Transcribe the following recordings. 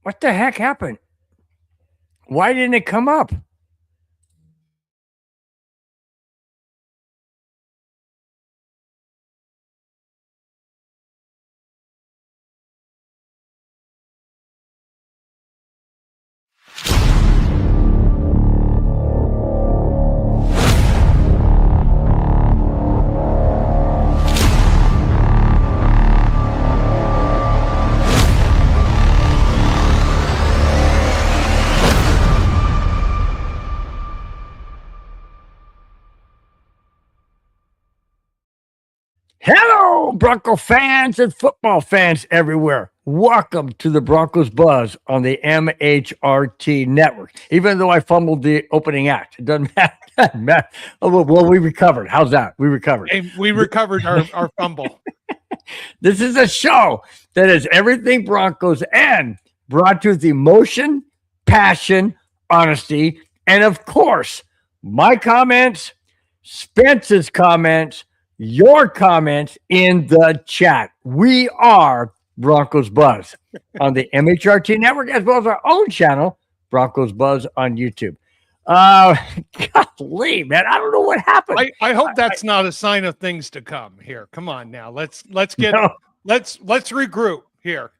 What the heck happened? Why didn't it come up? Hello, Bronco fans and football fans everywhere. Welcome to the Broncos Buzz on the MHRT network. Even though I fumbled the opening act, it doesn't matter. Oh, well, we recovered. How's that? We recovered. Hey, we recovered our fumble. This is a show that is everything Broncos and brought to the emotion, passion, honesty, and of course, my comments, Spence's comments, your comments in the chat. We are Broncos Buzz on the MHRT network, as well as our own channel, Broncos Buzz on YouTube. Golly, man, I don't know what happened. I hope that's not a sign of things to come. Here, come on now. Let's regroup here.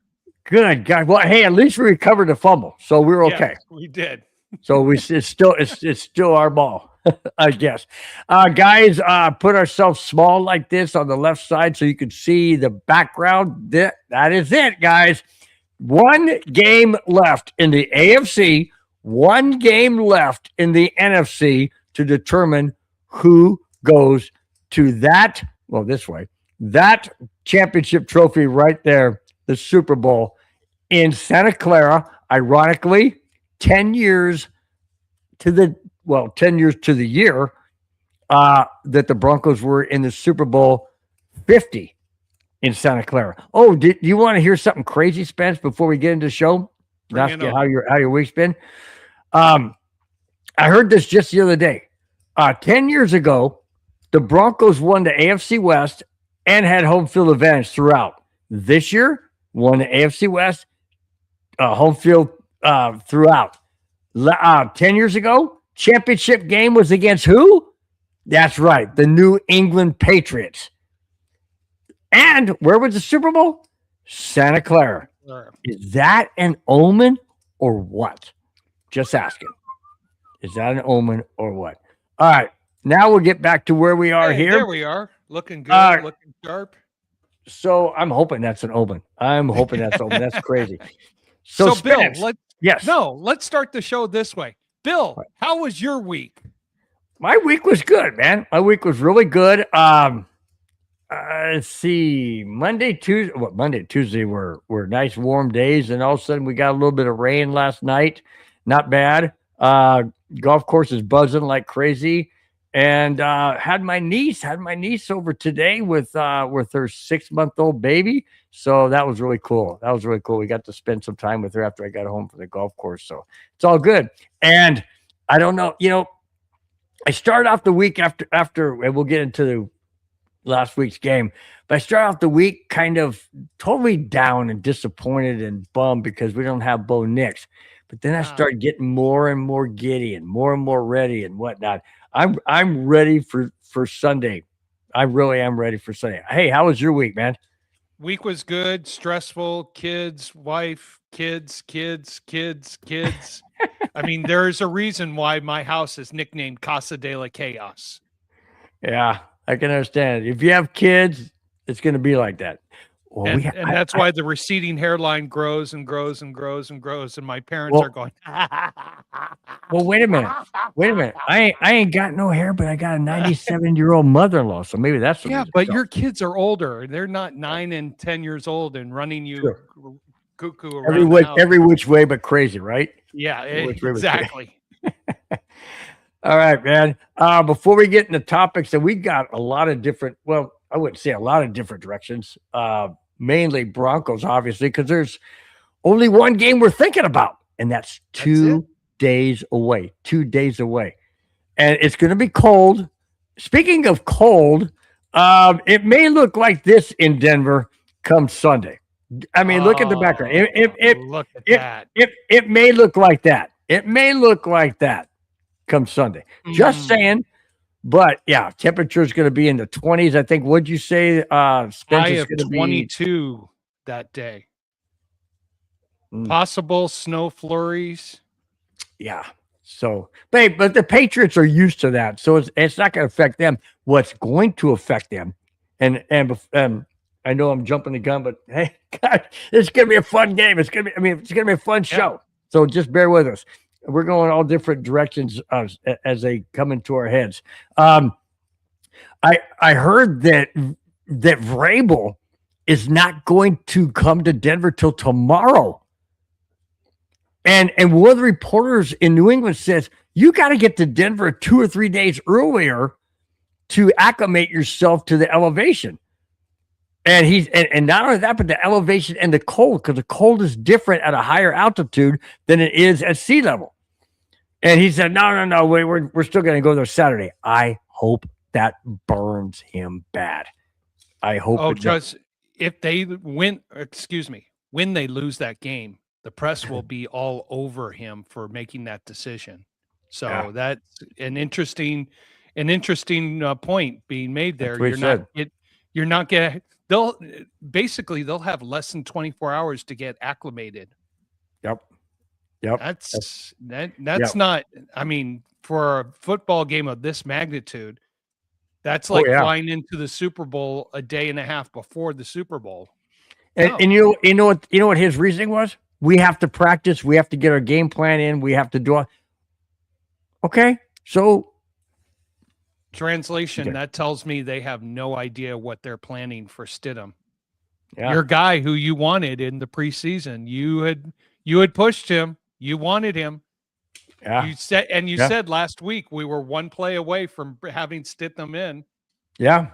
Good God. Well, hey, at least we recovered the fumble, so we're okay. Yes, we did. So it's still our ball, I guess. Guys, put ourselves small like this on the left side so you can see the background. That is it, guys. One game left in the AFC, one game left in the NFC to determine who goes to that championship trophy right there, the Super Bowl in Santa Clara. Ironically, 10 years to the year that the Broncos were in the Super Bowl 50 in Santa Clara. Oh, do you want to hear something crazy, Spence, before we get into the show? Ask you how your week's been. I heard this just the other day. 10 years ago, the Broncos won the AFC West and had home field advantage throughout. This year, won the AFC West, home field throughout. 10 years ago, championship game was against who? That's right, the New England Patriots. And where was the Super Bowl? Santa Clara. Is that an omen or what? Just asking. Is that an omen or what? All right, now we'll get back to where we are here. There we are, looking good, looking sharp. So I'm hoping that's an omen. That's crazy. So Bill, let's start the show this way. Bill, how was your week? My week was good, man. My week was really good. Let's see. Monday, Tuesday were nice warm days, and all of a sudden we got a little bit of rain last night. Not bad. Golf course is buzzing like crazy. And had my niece over today with her 6-month-old baby. So that was really cool. We got to spend some time with her after I got home from the golf course. So it's all good. And I don't know, I started off the week after, and we'll get into last week's game, but I started off the week kind of totally down and disappointed and bummed because we don't have Bo Nix. But then I started getting more and more giddy and more ready and whatnot. I'm ready for Sunday. I really am ready for Sunday. Hey, how was your week, man? Week was good, stressful, kids, wife, kids. I mean, there's a reason why my house is nicknamed Casa de la Chaos. Yeah, I can understand. If you have kids, it's going to be like that. Well, and that's why the receding hairline grows and grows and grows and grows. And my parents are going, well, wait a minute. I ain't got no hair, but I got a 97-year-old mother-in-law. So maybe that's yeah. But your kids are older. They're not 9 and 10 years old and running you cuckoo around every which way but crazy, right? Yeah, exactly. All right, man. Before we get into topics, and we got a lot of different. Well, I wouldn't say a lot of different directions. Mainly Broncos, obviously, because there's only one game we're thinking about, and that's 2 days away. 2 days away. And it's going to be cold. Speaking of cold, it may look like this in Denver come Sunday. I mean, look at the background. Look at that. It may look like that. It may look like that come Sunday. Just saying. But yeah, temperature is going to be in the 20s. I think. What'd you say? Spence High is of going to 22 that day. Possible snow flurries. Yeah. So, but the Patriots are used to that, so it's not going to affect them. What's going to affect them, and I know I'm jumping the gun, but hey, God, it's going to be a fun game. It's going to be a fun show. So just bear with us. We're going all different directions as they come into our heads. I heard that Vrabel is not going to come to Denver till tomorrow. And one of the reporters in New England says, you got to get to Denver 2 or 3 days earlier to acclimate yourself to the elevation. And not only that, but the elevation and the cold, because the cold is different at a higher altitude than it is at sea level. And he said, no, we're still going to go there Saturday. I hope that burns him bad. I hope. Oh, just if they win, when they lose that game, the press will be all over him for making that decision. So that's an interesting point being made there. You're not getting. They'll have less than 24 hours to get acclimated. Yep. That's not. I mean, for a football game of this magnitude, that's like flying into the Super Bowl a day and a half before the Super Bowl. And you know what his reasoning was? We have to practice. We have to get our game plan in. We have to do. Okay, so translation that tells me they have no idea what they're planning for Stidham. Your guy who you wanted in the preseason, you had pushed him. You wanted him. Yeah. You said last week we were one play away from having Stidham in. Yeah.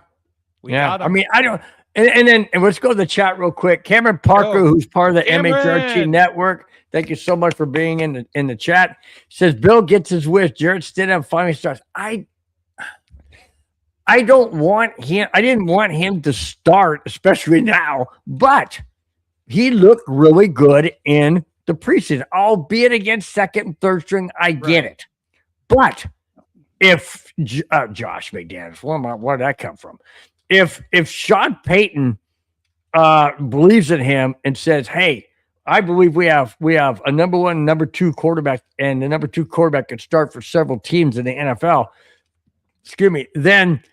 We got him. I mean, I don't. And let's go to the chat real quick. Cameron Parker, who's part of the MHRT network, thank you so much for being in the chat. Says Bill gets his wish. Jarrett Stidham finally starts. I don't want him. I didn't want him to start, especially now. But he looked really good in the preseason, albeit against second and third string. I get it. But if Josh McDaniels, where did that come from? If Sean Payton believes in him and says, "Hey, I believe we have a number one, number two quarterback, and the number two quarterback can start for several teams in the NFL," then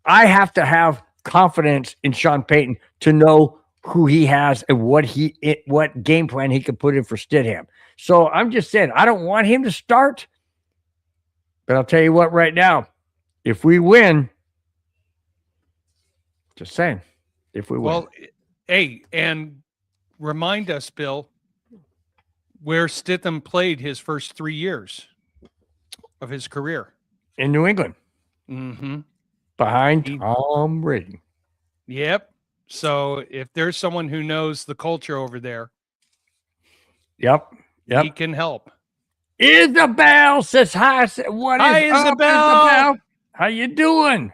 I have to have confidence in Sean Payton to know who he has and what game plan he can put in for Stidham. So I'm just saying, I don't want him to start, but I'll tell you what, right now, if we win. Just saying, if we win. Well, hey, and remind us, Bill, where Stidham played his first 3 years of his career. In New England. Mm-hmm. Behind Tom Brady. Yep. So if there's someone who knows the culture over there, yep, he can help. Isabel says hi. Hi, Isabel. How you doing?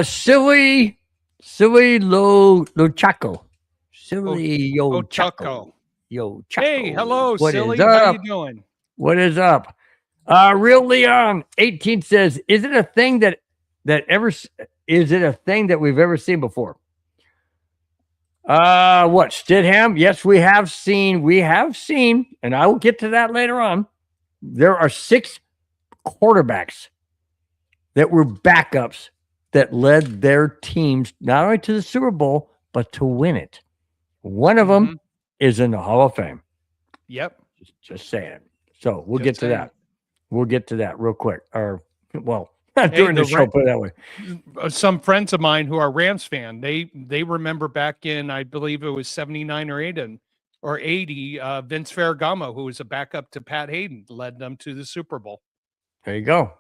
Silly Lochaco. Silly Yochaco. Hey, hello, what Silly. How you doing? What is up? Real Leon 18 says, is it a thing that we've ever seen before? What, Stidham? Yes, we have seen, and I will get to that later on. There are 6 quarterbacks that were backups that led their teams not only to the Super Bowl, but to win it. One of them is in the Hall of Fame. Yep. Just saying. So we'll get to that. We'll get to that real quick. During the show, put it that way. Some friends of mine who are Rams fan, they remember back in, I believe it was 79 or 80, Vince Ferragamo, who was a backup to Pat Hayden, led them to the Super Bowl. There you go.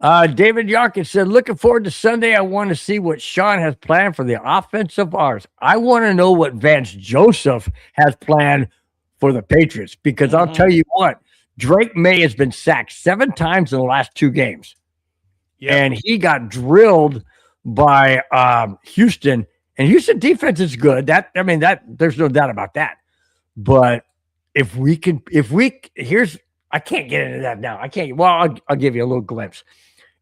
David Yarkin said, looking forward to Sunday. I want to see what Sean has planned for the offensive arms. I want to know what Vance Joseph has planned for the Patriots, because I'll tell you what, Drake May has been sacked 7 times in the last 2 games. Yep. And he got drilled by Houston, And Houston defense is good. That there's no doubt about that. But I can't get into that now. I can't. Well, I'll give you a little glimpse.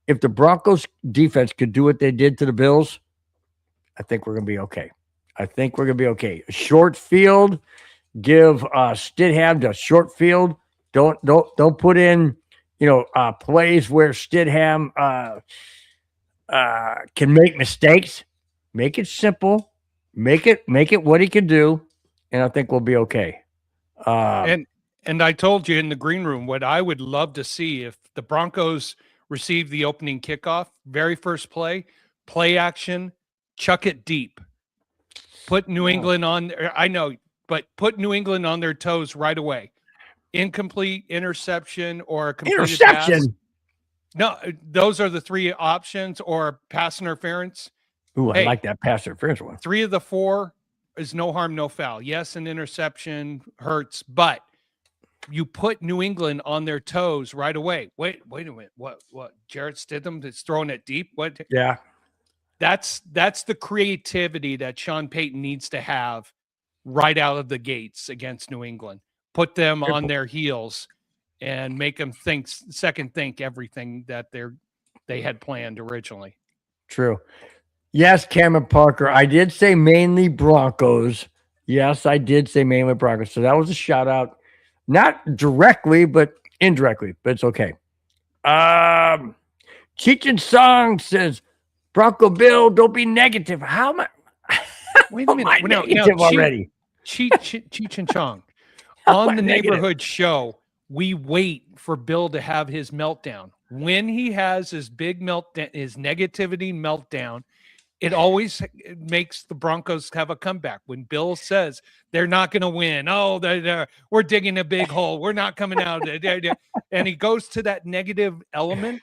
If the Broncos defense could do what they did to the Bills, I think we're going to be okay. A short field, give Stidham the short field. Don't put in, plays where Stidham can make mistakes. Make it simple. Make it what he can do, and I think we'll be okay. And I told you in the green room what I would love to see if the Broncos receive the opening kickoff, very first play action, chuck it deep. Put New England on. I know, but put New England on their toes right away. Incomplete, interception, or a completed pass. No, those are the three options, or pass interference. Ooh, I like that pass interference one. 3 of the 4 is no harm, no foul. Yes, an interception hurts, but you put New England on their toes right away. Wait a minute. What? Jarrett Stidham is throwing it deep? What? Yeah. That's the creativity that Sean Payton needs to have right out of the gates against New England. Put them on their heels and make them second think everything that they had planned originally. True. Yes, Cameron Parker. I did say mainly Broncos. Yes, I did say mainly Broncos. So that was a shout out. Not directly, but indirectly. But it's okay. Cheech and Song says, Bronco Bill, don't be negative. How am I? Wait a minute. Negative already. Cheech and Chong. On the neighborhood show, we wait for Bill to have his meltdown. When he has his big meltdown, his negativity meltdown, it always makes the Broncos have a comeback. When Bill says they're not going to win, we're digging a big hole, we're not coming out, and he goes to that negative element,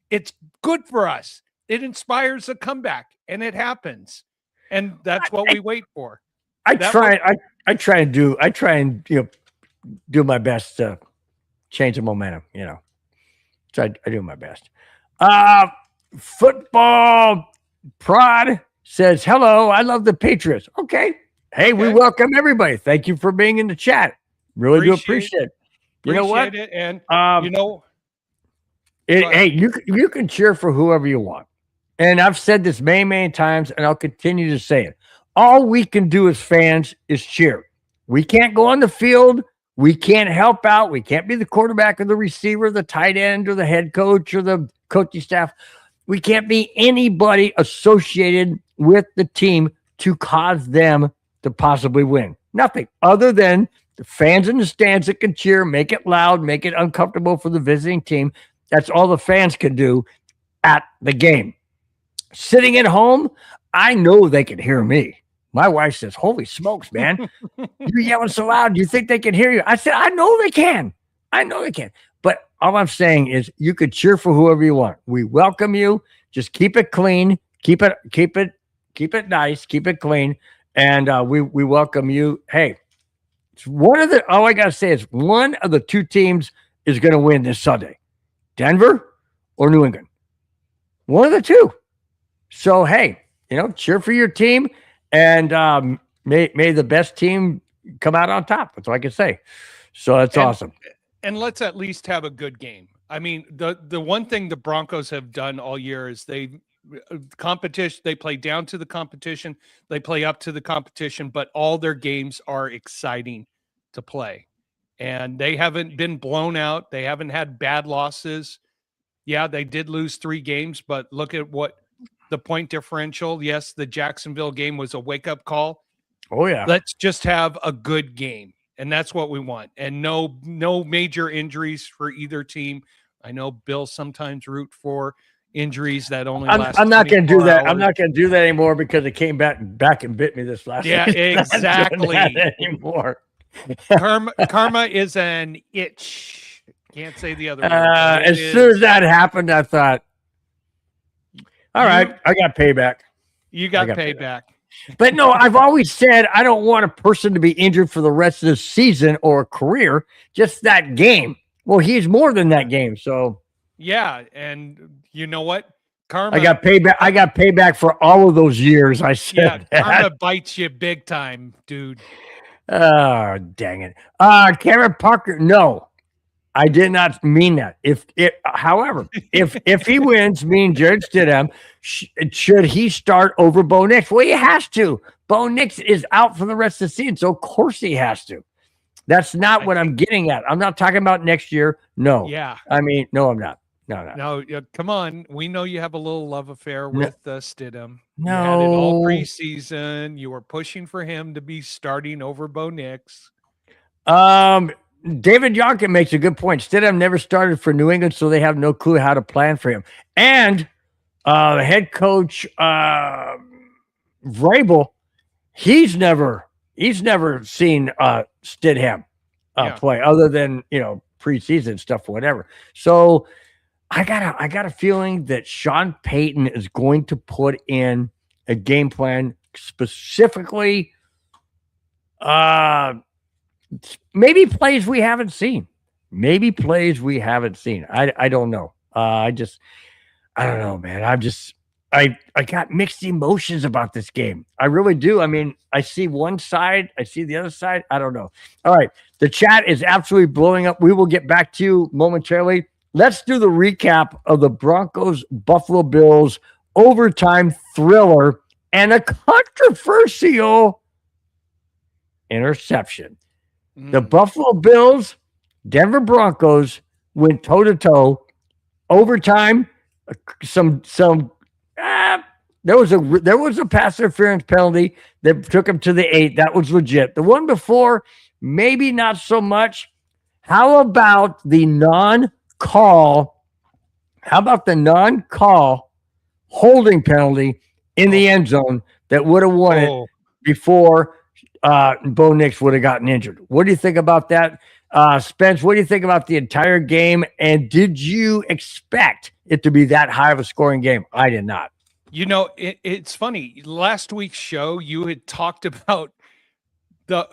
it's good for us. It inspires a comeback, and it happens, and that's what we wait for. I try and do my best to change the momentum. So I do my best. Football Prod says, hello, I love the Patriots. Okay. Hey, we welcome everybody. Thank you for being in the chat. Really do appreciate it. You know what? It, and hey, you can cheer for whoever you want. And I've said this many, many times, and I'll continue to say it. All we can do as fans is cheer. We can't go on the field. We can't help out. We can't be the quarterback or the receiver, the tight end or the head coach or the coaching staff. We can't be anybody associated with the team to cause them to possibly win. Nothing other than the fans in the stands that can cheer, make it loud, make it uncomfortable for the visiting team. That's all the fans can do at the game. Sitting at home, I know they can hear me. My wife says, holy smokes, man. You're yelling so loud. Do you think they can hear you? I said, I know they can. But all I'm saying is you could cheer for whoever you want. We welcome you. Just keep it clean. Keep it nice. Keep it clean. And we welcome you. Hey, it's all I got to say is one of the two teams is going to win this Sunday. Denver or New England. One of the two. So, hey, cheer for your team. And may the best team come out on top. That's all I can say. So that's awesome. And let's at least have a good game. I mean, the one thing the Broncos have done all year is they play down to the competition, they play up to the competition, but all their games are exciting to play. And they haven't been blown out. They haven't had bad losses. Yeah, they did lose 3 games, but look at what the point differential. Yes, the Jacksonville game was a wake-up call. Oh, yeah. Let's just have a good game, and that's what we want. And no major injuries for either team. I know Bill sometimes root for injuries that only last. I'm not going to do that. I'm not going to do that anymore because it came back and bit me this last. Yeah, exactly. Anymore. Karma is an itch. Can't say the other word. As soon as that happened, I thought, all right, I got payback. You got payback. But no, I've always said I don't want a person to be injured for the rest of the season or a career, just that game. Well, he's more than that game. So, yeah. And you know what? Karma. I got payback. I got payback for all of those years. I said Yeah, that. karma bites you big time, dude. Oh, dang it. Cameron Parker. No, I did not mean that. However, if he wins, me and Jarrett Stidham, should he start over Bo Nix? Well, he has to. Bo Nix is out for the rest of the season, so of course he has to. That's not what I'm getting at. I'm not talking about next year. No. Yeah. I mean, no, I'm not. No. No, come on. We know you have a little love affair with Stidham. No. You had it all preseason. You were pushing for him to be starting over Bo Nix. David Yonkin makes a good point. Stidham never started for New England, so they have no clue how to plan for him. And the head coach, Vrabel, he's never seen Stidham play other than preseason stuff or whatever. So I got a feeling that Sean Payton is going to put in a game plan specifically, maybe plays we haven't seen. I don't know. I don't know, man. I got mixed emotions about this game. I really do. I mean, I see one side, I see the other side. I don't know. All right. The chat is absolutely blowing up. We will get back to you momentarily. Let's do the recap of the Broncos Buffalo Bills overtime thriller and a controversial interception. The Buffalo Bills, Denver Broncos went toe-to-toe. Overtime, there was a pass interference penalty that took him to the 8. That was legit. The one before, maybe not so much. How about the non-call holding penalty in the end zone that would have won it before Bo Nix would have gotten injured? What do you think about that? Spence, what do you think about the entire game? And did you expect it to be that high of a scoring game? I did not. It's funny. Last week's show, you had talked about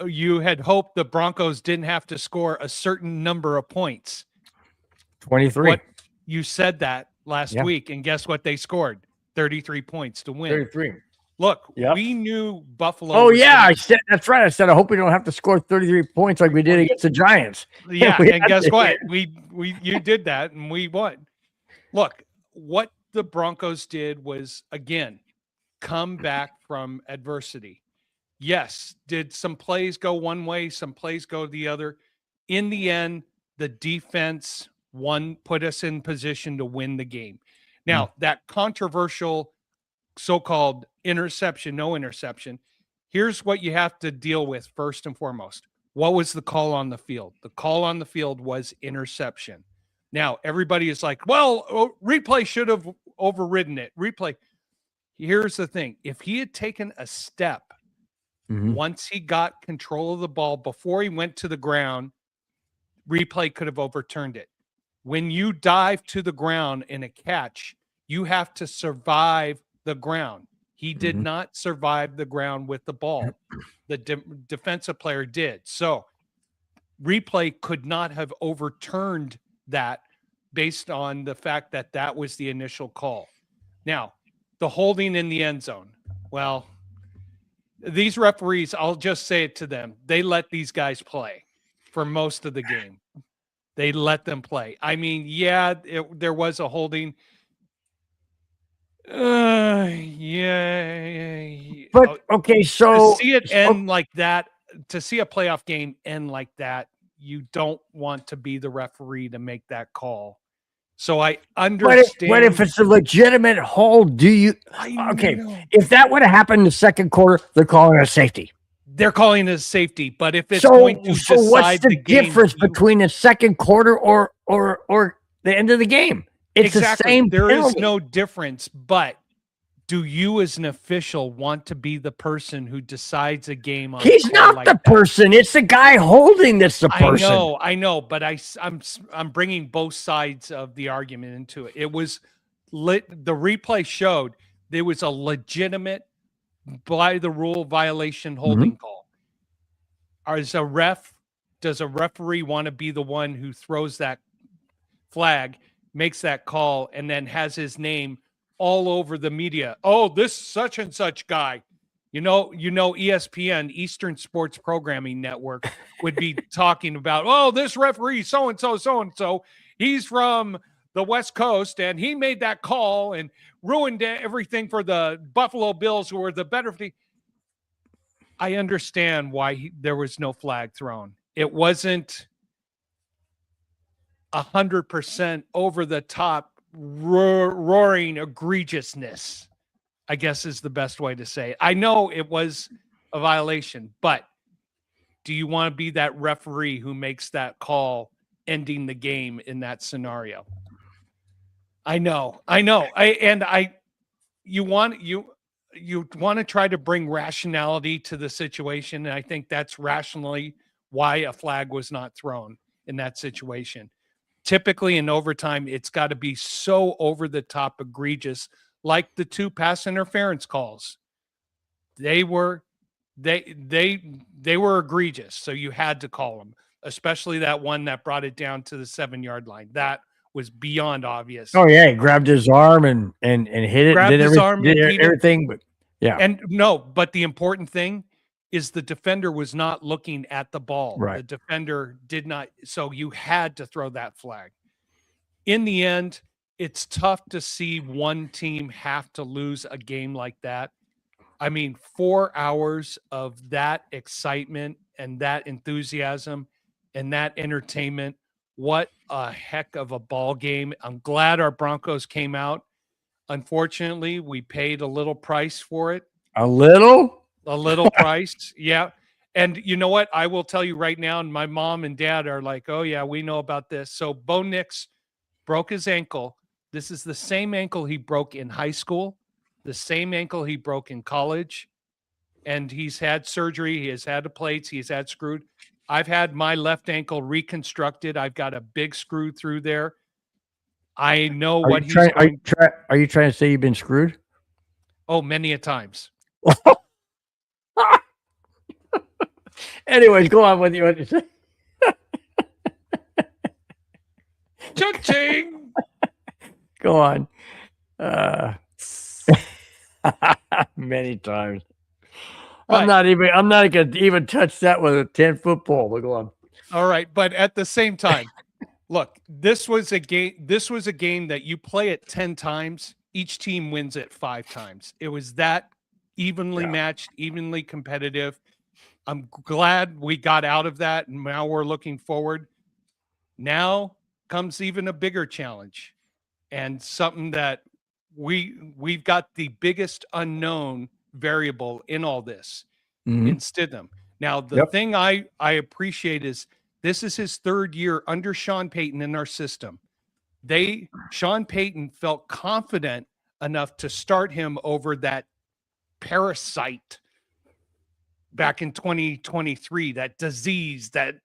you had hoped the Broncos didn't have to score a certain number of points. 23. You said that last week, and guess what? They scored 33 points to win. 33. Look, we knew Buffalo. Oh, yeah. I said that's right. I said I hope we don't have to score 33 points like we did against the Giants. Yeah, and guess what? You did that, and we won. Look, what the Broncos did was, again, come back from adversity. Yes, did some plays go one way, some plays go the other. In the end, the defense put us in position to win the game. Now, that controversial so-called interception, no interception, here's what you have to deal with first and foremost. What was the call on the field? The call on the field was interception. Now, everybody is like, well, replay should have overridden it. Replay. Here's the thing. If he had taken a step once he got control of the ball before he went to the ground, replay could have overturned it. When you dive to the ground in a catch, you have to survive the ground. He did not survive the ground with the ball. The defensive player did. So replay could not have overturned that based on the fact that that was the initial call. Now, the holding in the end zone. Well, these referees, I'll just say it to them. They let these guys play for most of the game. They let them play. I mean, there was a holding. But okay, so to see it end like that, to see a playoff game end like that, you don't want to be the referee to make that call. So I understand. But if it's a legitimate hold, do you? Okay, if that would have happened in the second quarter, they're calling it a safety. They're calling it a safety, but if it's going to decide what's the game, difference between the second quarter or the end of the game? It's the same. There penalty. is no difference, but do you as an official want to be the person who decides a game? He's not the person. It's the guy holding that's the person. I know, but I'm bringing both sides of the argument into it. It was the replay showed there was a legitimate by the rule violation holding call. Does a referee want to be the one who throws that flag, makes that call, and then has his name all over the media. Oh, this such and such guy. ESPN, Eastern Sports Programming Network, would be talking about, oh, this referee, so-and-so, he's from the West Coast, and he made that call and ruined everything for the Buffalo Bills, who were the better team. I understand why there was no flag thrown. It wasn't 100% over the top, roaring egregiousness, I guess is the best way to say it. I know it was a violation, but do you want to be that referee who makes that call ending the game in that scenario? I know. You want to try to bring rationality to the situation, and I think that's rationally why a flag was not thrown in that situation. Typically in overtime, it's got to be so over the top egregious, like the 2 pass interference calls. They were egregious, so you had to call them, especially that one that brought it down to the 7-yard line. That was beyond obvious. Oh yeah, he grabbed his arm and hit it. Grabbed his arm, did everything, but yeah. And no, but the important thing is the defender was not looking at the ball. Right. The defender did not, so you had to throw that flag. In the end, it's tough to see one team have to lose a game like that. I mean, 4 hours of that excitement and that enthusiasm and that entertainment. What a heck of a ball game. I'm glad our Broncos came out. Unfortunately, we paid a little price for it. A little price. Yeah. And you know what? I will tell you right now, and my mom and dad are like, oh yeah, we know about this. So Bo Nix broke his ankle. This is the same ankle he broke in high school, the same ankle he broke in college. And he's had surgery. He has had the plates. He's had screwed. I've had my left ankle reconstructed. I've got a big screw through there. I know what he's going. Are you trying to say you've been screwed? Oh, many a times. Anyways, go on with what you say. Cha-ching! Go on. Many times. But, I'm not gonna even touch that with a 10-foot pole. But go on. All right, but at the same time, look, this was a game that you play it 10 times, each team wins it 5 times. It was that evenly matched, evenly competitive. I'm glad we got out of that, and now we're looking forward. Now comes even a bigger challenge, and something that we've got the biggest unknown variable in all this, in Stidham. Now, the thing I appreciate is this is his 3rd year under Sean Payton in our system. Sean Payton felt confident enough to start him over that parasite back in 2023, that disease, that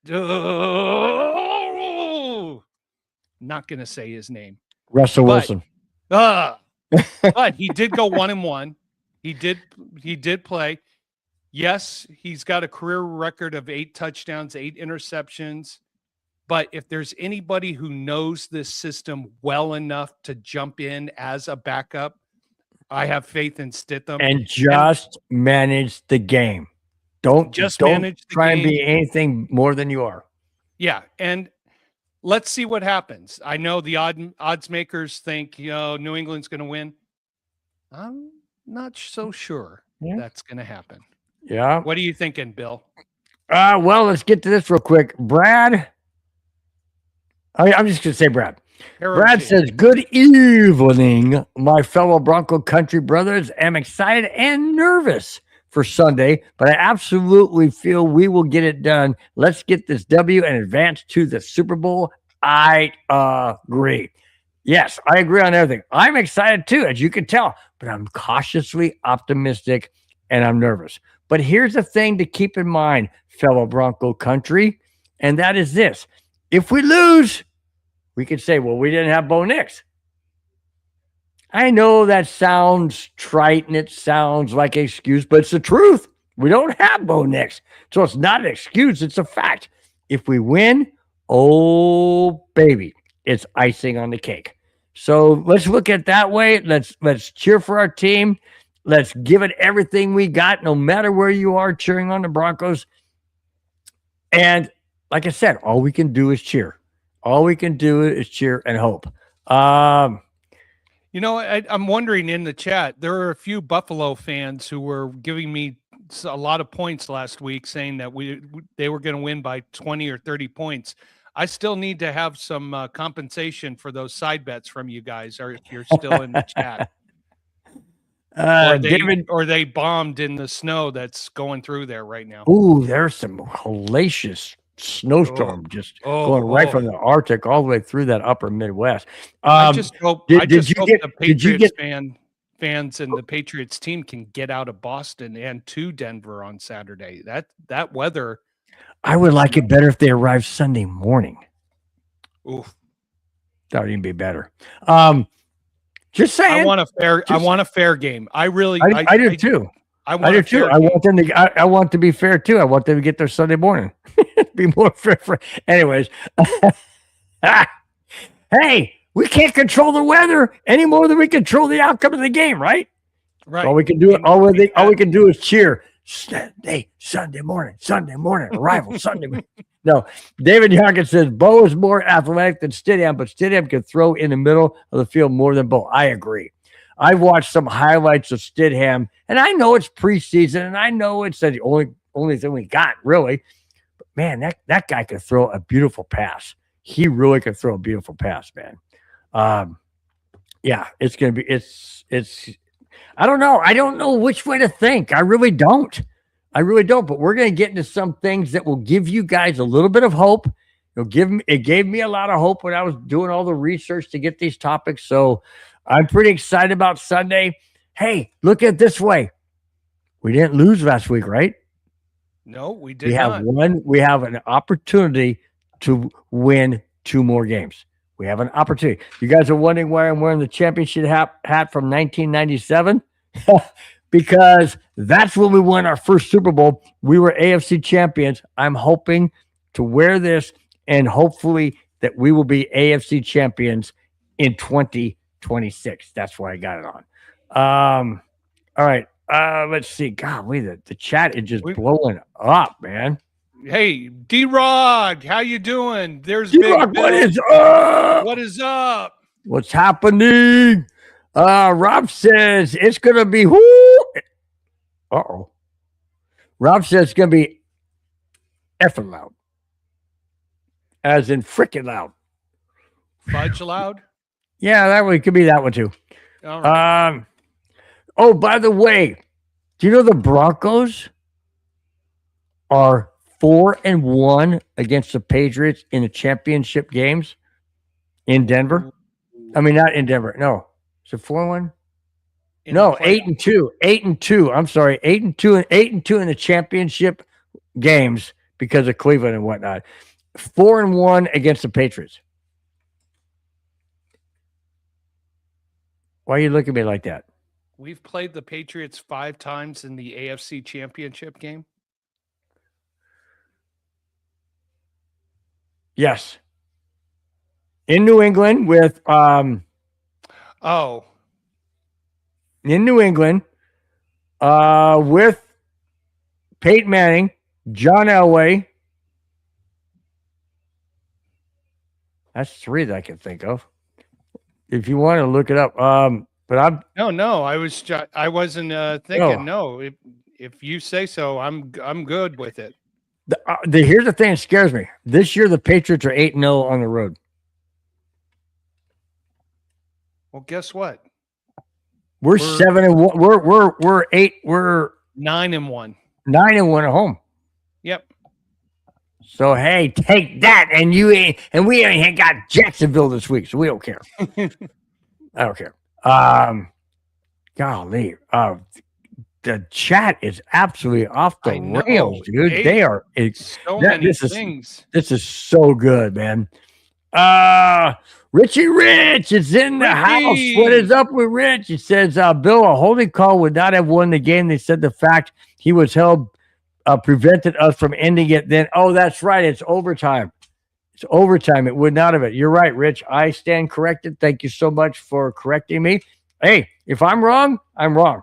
not going to say his name. Russell Wilson. But he did go 1-1. He did play. Yes, he's got a career record of 8 touchdowns, 8 interceptions. But if there's anybody who knows this system well enough to jump in as a backup, I have faith in Stidham. And just manage the game. Don't try and be anything more than you are. Yeah, and let's see what happens. I know the odds makers think, New England's going to win. I'm not so sure that's going to happen. Yeah. What are you thinking, Bill? Well, let's get to this real quick. Brad. I'm just going to say Brad. Brad says, good evening, my fellow Bronco country brothers. I'm excited and nervous for Sunday, but I absolutely feel we will get it done. Let's get this W and advance to the Super Bowl. I agree. Yes, I agree on everything. I'm excited too, as you can tell, but I'm cautiously optimistic and I'm nervous. But here's the thing to keep in mind, fellow Bronco country, and that is this. If we lose, we could say, well, we didn't have Bo Nix. I know that sounds trite and it sounds like an excuse, but it's the truth. We don't have Bo Nix. So it's not an excuse. It's a fact. If we win, oh, baby, it's icing on the cake. So let's look at it that way. Let's cheer for our team. Let's give it everything we got, no matter where you are cheering on the Broncos. And like I said, all we can do is cheer. All we can do is cheer and hope. I'm wondering in the chat, there are a few Buffalo fans who were giving me a lot of points last week, saying that they were going to win by 20 or 30 points. I still need to have some compensation for those side bets from you guys, or if you're still in the chat. Or they bombed in the snow that's going through there right now. Ooh, there's some hellacious snowstorm going right from the Arctic all the way through that upper Midwest. I just hope the Patriots fans and the Patriots team can get out of Boston and to Denver on Saturday. That weather. I would like it better if they arrived Sunday morning. Oof. That would even be better. Just saying. I want a fair game. I do too. I do too. I want them to. I want to be fair too. I want them to get their Sunday morning. Be more fair. Anyways, hey, we can't control the weather any more than we control the outcome of the game, right? Right. All we can do. All we can do is cheer. Sunday morning, arrival Sunday morning. No, David Yonkins says Bo is more athletic than Stidham, but Stidham can throw in the middle of the field more than Bo. I agree. I've watched some highlights of Stidham, and I know it's preseason, and I know it's the only thing we got, really. But, man, that guy could throw a beautiful pass. He really could throw a beautiful pass, man. Yeah, it's going to be – it's – I don't know. I don't know which way to think. I really don't. But we're going to get into some things that will give you guys a little bit of hope. It gave me a lot of hope when I was doing all the research to get these topics. So I'm pretty excited about Sunday. Hey, look at it this way. We didn't lose last week, right? No, we did not. We have an opportunity to win 2 more games. We have an opportunity. You guys are wondering why I'm wearing the championship hat from 1997? Because that's when we won our first Super Bowl. We were AFC champions. I'm hoping to wear this and hopefully that we will be AFC champions in 2026. That's why I got it on. All right. Let's see. Golly, the chat is just blowing up, man. Hey, D-Rod, how you doing? There's D-Rod, Big what is up? What is up? What's happening? Rob says it's going to be whoo. Uh-oh. Rob says it's going to be effing loud. As in freaking loud. Fudge loud? Yeah, that one could be that one too. All right. Oh, by the way, do you know the Broncos are 4-1 against the Patriots in the championship games in Denver? I mean, not in Denver. No. Is it 4-1? No, 8-2. 8-2. I'm sorry. 8-2 in the championship games because of Cleveland and whatnot. 4-1 against the Patriots. Why are you looking at me like that? We've played the Patriots 5 times in the AFC championship game. Yes. In New England with in New England with Peyton Manning, John Elway. That's 3 that I can think of. If you want to look it up. But I'm no. I wasn't thinking. No, if you say so, I'm good with it. Here's the thing that scares me. This year, the Patriots are 8-0 on the road. Well, guess what? We're 7-1. We're 8. We're 9-1. 9-1 at home. Yep. So hey, take that, and we ain't got Jacksonville this week, so we don't care. I don't care. Golly, the chat is absolutely off the rails, dude. They are so many things. This is so good, man. Richie Rich is in the house. What is up with Rich? He says, Bill, a holding call would not have won the game. They said the fact he was held prevented us from ending it then. Oh, that's right. It's overtime. It's overtime. It would not have it. You're right, Rich. I stand corrected. Thank you so much for correcting me. Hey, if I'm wrong, I'm wrong.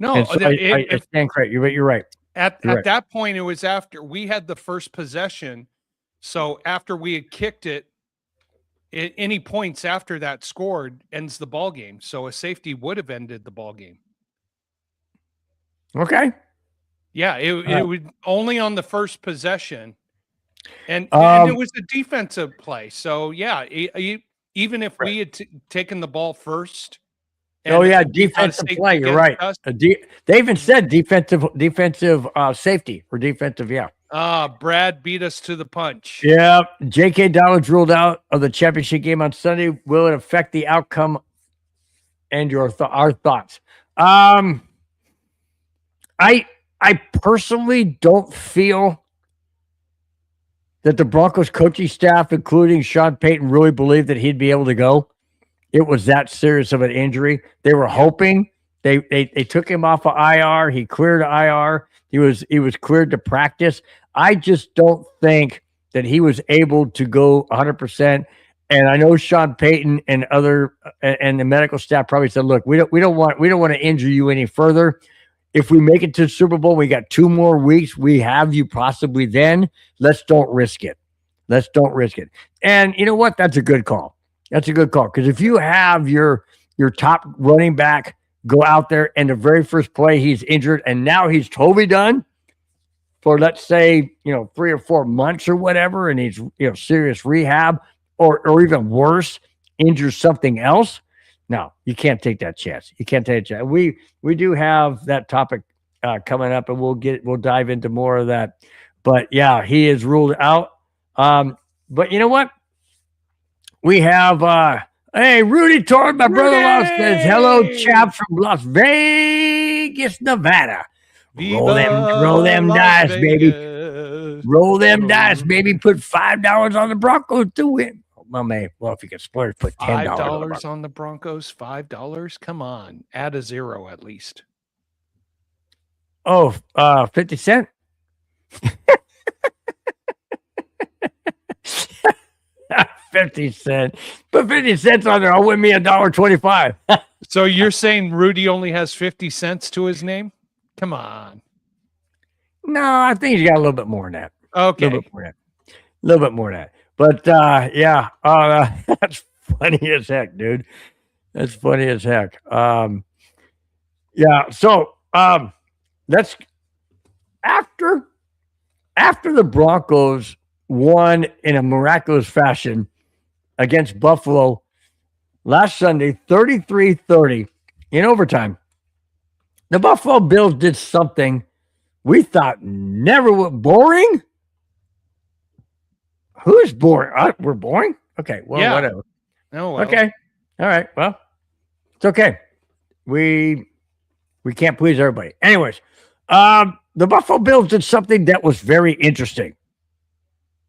No, So I stand corrected. You're right. At that point, it was after we had the first possession. So after we had kicked it, any points after that scored ends the ball game. So a safety would have ended the ball game. Okay. Yeah, it would only on the first possession, and it was a defensive play. So yeah, even if we had taken the ball first. Defensive play. You're right. They even said defensive safety or defensive. Yeah. Brad beat us to the punch. Yeah. J.K. Dollars ruled out of the championship game on Sunday. Will it affect the outcome and our thoughts? I personally don't feel that the Broncos coaching staff, including Sean Payton, really believed that he'd be able to go. It was that serious of an injury. They were hoping. They took him off of IR. He cleared IR. He was cleared to practice. I just don't think that he was able to go 100%. And I know Sean Payton and the medical staff probably said, "Look, we don't want to injure you any further. If we make it to the Super Bowl, we got 2 more weeks. We have you possibly then. Let's don't risk it. Let's don't risk it." And you know what? That's a good call. That's a good call, because if you have your top running back go out there and the very first play he's injured and now he's totally done for, let's say, 3 or 4 months or whatever, and he's serious rehab or even worse, injures something else. No, you can't take that chance. You can't take a chance. We do have that topic coming up, and we'll dive into more of that. But yeah, he is ruled out. But you know what? We have hey, Rudy Torn, my brother-in-law, says hello, chaps from Las Vegas, Nevada. Roll them dice, baby. Roll them dice, baby. Put $5 on the Broncos to win. Well, if you can splurge, put $10 on the Broncos. $5. Come on, add a 0 at least. Oh, 50 cents. 50 cents. Put 50 cents on there. I'll win me $1.25. So you're saying Rudy only has 50 cents to his name? Come on. No, I think he's got a little bit more than that. Okay. A little bit more than that. But yeah, that's funny as heck, dude. That's funny as heck. Yeah. So that's after the Broncos won in a miraculous fashion against Buffalo last Sunday, 33-30 in overtime. The Buffalo Bills did something we thought never would. Boring? Who's boring? We're boring? Okay, well, yeah. Whatever. Oh, well. Okay. All right. Well, it's okay. We can't please everybody. Anyways, the Buffalo Bills did something that was very interesting.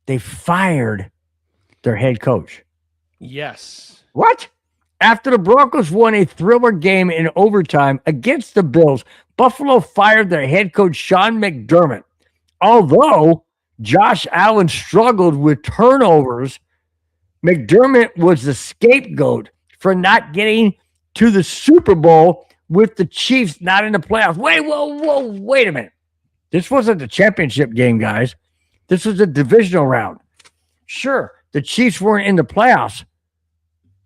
They fired their head coach. Yes. What? After the Broncos won a thriller game in overtime against the Bills, Buffalo fired their head coach, Sean McDermott. Although Josh Allen struggled with turnovers, McDermott was the scapegoat for not getting to the Super Bowl with the Chiefs not in the playoffs. Wait a minute. This wasn't the championship game, guys. This was a divisional round. Sure, the Chiefs weren't in the playoffs,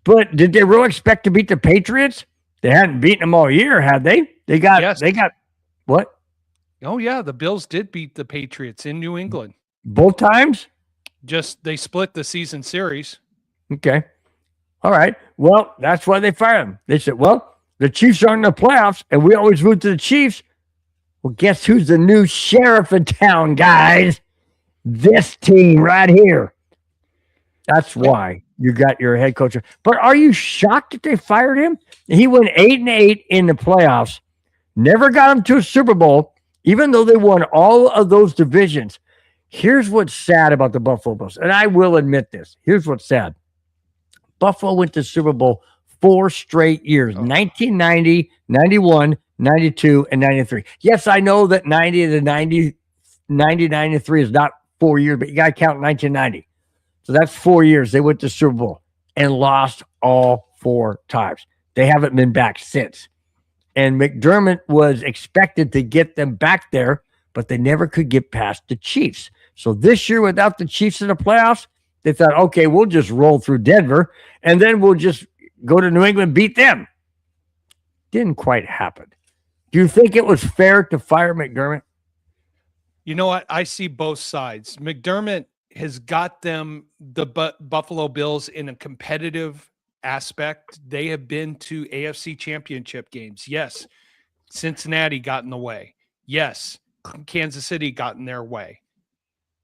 but did they really expect to beat the Patriots? They hadn't beaten them all year, had they? They got what? Oh, yeah, the Bills did beat the Patriots in New England. Both times? Just they split the season series. Okay. All right. Well, that's why they fired him. They said, well, the Chiefs aren't in the playoffs, and we always root to the Chiefs. Well, guess who's the new sheriff in town, guys? This team right here. That's why you got your head coach. But are you shocked that they fired him? He went 8-8 in the playoffs, never got him to a Super Bowl, even though they won all of those divisions. Here's what's sad about the Buffalo Bills, and I will admit this. Here's what's sad. Buffalo went to Super Bowl 4 straight years, 1990, 91, 92, and 93. Yes, I know that 90 to 93 is not 4 years, but you got to count 1990. So that's 4 years. They went to Super Bowl and lost all 4 times. They haven't been back since. And McDermott was expected to get them back there, but they never could get past the Chiefs. So this year, without the Chiefs in the playoffs, they thought, okay, we'll just roll through Denver, and then we'll just go to New England, beat them. Didn't quite happen. Do you think it was fair to fire McDermott? You know what? I see both sides. McDermott has got them, the Buffalo Bills, in a competitive aspect. They have been to AFC championship games. Yes, Cincinnati got in the way. Yes, Kansas City got in their way.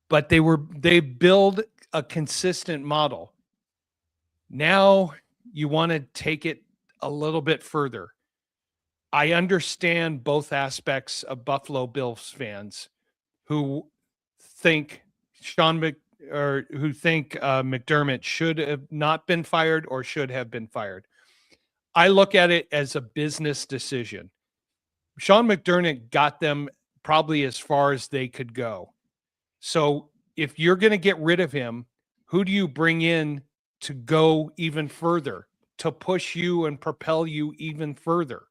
But they build a consistent model. Now you want to take it a little bit further. I understand both aspects of Buffalo Bills fans who think McDermott should have not been fired or should have been fired. I look at it as a business decision. Sean McDermott got them probably as far as they could go. So if you're going to get rid of him, who do you bring in to go even further, to push you and propel you even further?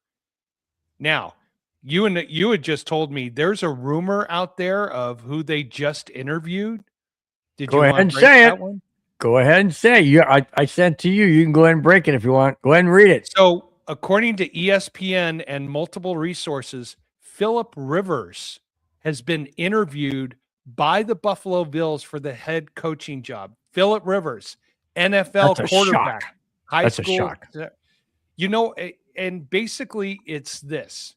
Now, you had just told me there's a rumor out there of who they just interviewed. Did go you ahead want and to break say that it? One? Go ahead and say it. I sent to you. You can go ahead and break it if you want. Go ahead and read it. So, according to ESPN and multiple resources, Philip Rivers has been interviewed by the Buffalo Bills for the head coaching job. Philip Rivers, NFL quarterback, shock. high That's school. a shock. You know, and basically it's this.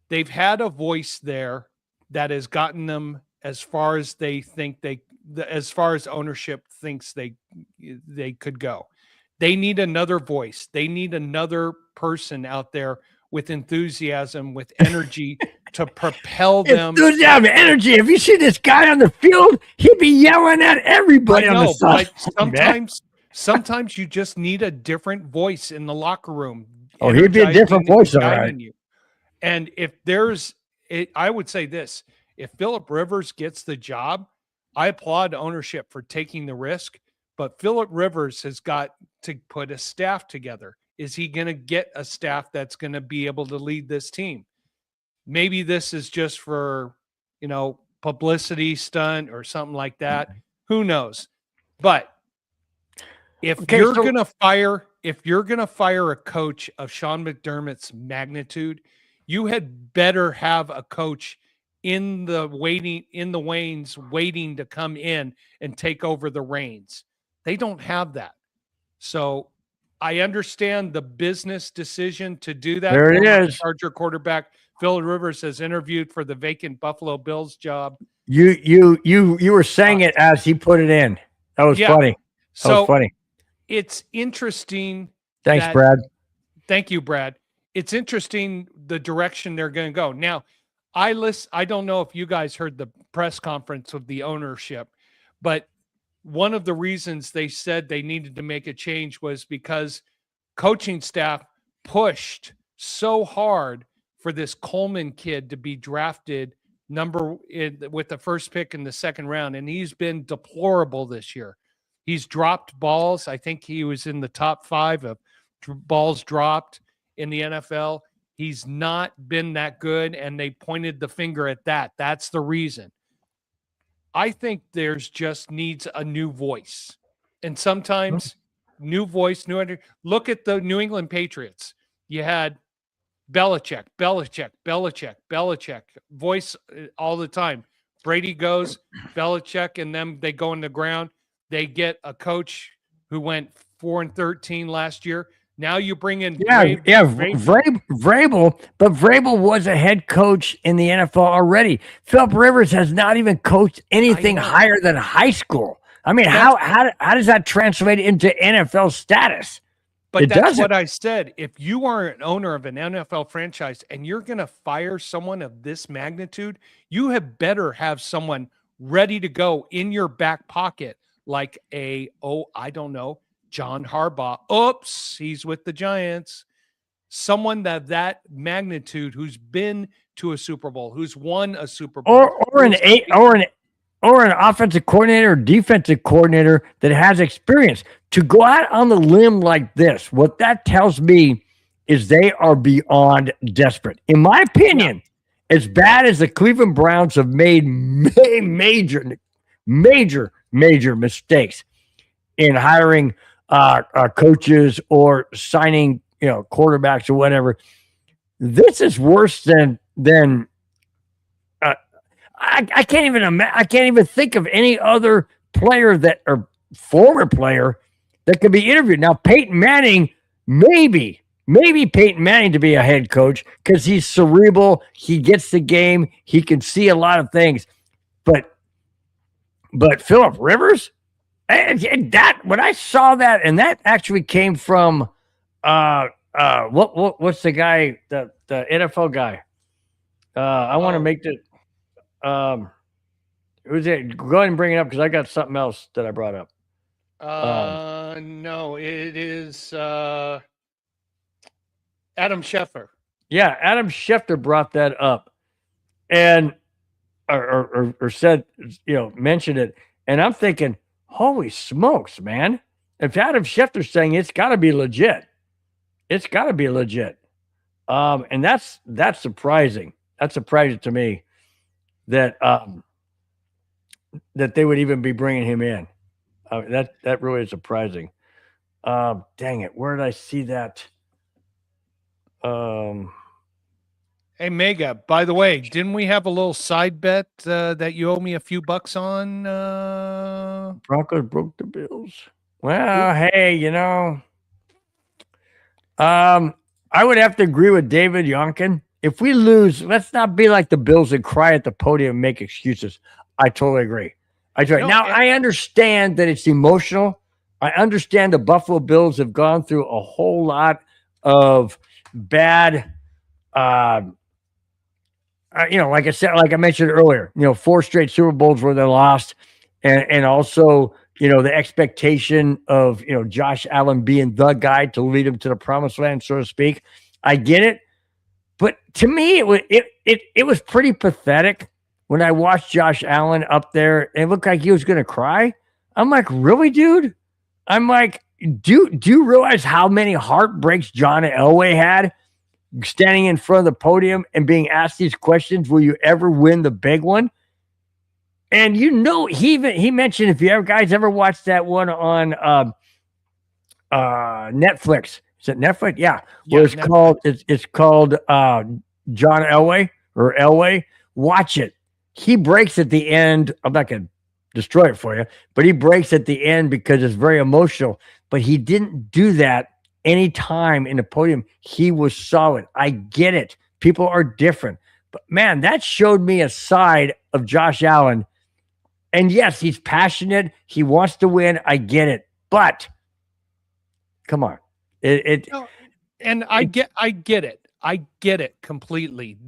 They've had a voice there that has gotten them as far as they think as far as ownership thinks they could go. They need another voice. They need another person out there with enthusiasm, with energy to propel them. Enthusiasm, energy. If you see this guy on the field, he'd be yelling at everybody on the side. But sometimes you just need a different voice in the locker room. Oh, he'd be a different voice, all right. You. And if I would say this, if Philip Rivers gets the job, I applaud ownership for taking the risk, but Philip Rivers has got to put a staff together. Is he going to get a staff that's going to be able to lead this team? Maybe this is just for, publicity stunt or something like that. Who knows? But if you're going to fire a coach of Sean McDermott's magnitude, you had better have a coach in the wings waiting to come in and take over the reins. They don't have that. So I understand the business decision to do that. There it is. Charger quarterback Phil Rivers has interviewed for the vacant Buffalo Bills job. You were saying it as he put it in. That was funny. That was funny. It's interesting. Thanks, Brad. Thank you, Brad. It's interesting the direction they're going to go. Now, I don't know if you guys heard the press conference of the ownership, but one of the reasons they said they needed to make a change was because coaching staff pushed so hard for this Coleman kid to be drafted with the first pick in the second round, and he's been deplorable this year. He's dropped balls. I think he was in the top 5 of balls dropped in the NFL. He's not been that good, and they pointed the finger at that. That's the reason. I think there's just needs a new voice. And sometimes new voice, look at the New England Patriots. You had Belichick, voice all the time. Brady goes, Belichick, and them, they go in the ground. They get a coach who went 4-13 last year. Now you bring in Vrabel, but Vrabel was a head coach in the NFL already. Philip Rivers has not even coached anything higher than high school. I mean, how does that translate into NFL status? But that's what I said. If you are an owner of an NFL franchise and you're going to fire someone of this magnitude, you have better have someone ready to go in your back pocket, like John Harbaugh. Oops, he's with the Giants. Someone that magnitude who's been to a Super Bowl, who's won a Super Bowl, or an offensive coordinator or defensive coordinator that has experience. To go out on the limb like this, what that tells me is they are beyond desperate. In my opinion, as bad as the Cleveland Browns have made major, major mistakes in hiring coaches or signing, quarterbacks or whatever, this is worse than I can't even I can't even think of any other player that or former player that could be interviewed. Now, Peyton Manning, maybe Peyton Manning to be a head coach because he's cerebral. He gets the game. He can see a lot of things. But Phillip Rivers, and that when I saw that, and that actually came from what's the guy, the NFL guy? I want to make the who's it? Go ahead and bring it up because I got something else that I brought up. No, it is Adam Schefter. Yeah, Adam Schefter brought that up, and or said, mentioned it, and I'm thinking, holy smokes, man! If Adam Schefter's saying it's got to be legit, it's got to be legit, and that's surprising. That's surprising to me that that they would even be bringing him in. That really is surprising. Dang it, where did I see that? Hey, Mega, by the way, didn't we have a little side bet that you owe me a few bucks on? Broncos broke the Bills. Well, hey, I would have to agree with David Yonkin. If we lose, let's not be like the Bills and cry at the podium and make excuses. I totally agree. I understand that it's emotional. I understand the Buffalo Bills have gone through a whole lot of bad, like I mentioned earlier, 4 straight Super Bowls where they lost, and also, the expectation of, Josh Allen being the guy to lead them to the promised land, so to speak. I get it. But to me, it was pretty pathetic when I watched Josh Allen up there. It looked like he was going to cry. I'm like, really, dude? I'm like, do you realize how many heartbreaks John Elway had standing in front of the podium and being asked these questions? Will you ever win the big one? And he mentioned, if you guys ever watched that one on Netflix. Is it Netflix? Yeah. Well, it's called John Elway or Elway. Watch it. He breaks at the end. I'm not going to destroy it for you, but he breaks at the end because it's very emotional. But he didn't do that any time in the podium. He was solid. I get it. People are different. But man, that showed me a side of Josh Allen. And yes, he's passionate. He wants to win. I get it. But come on. I get it. I get it completely.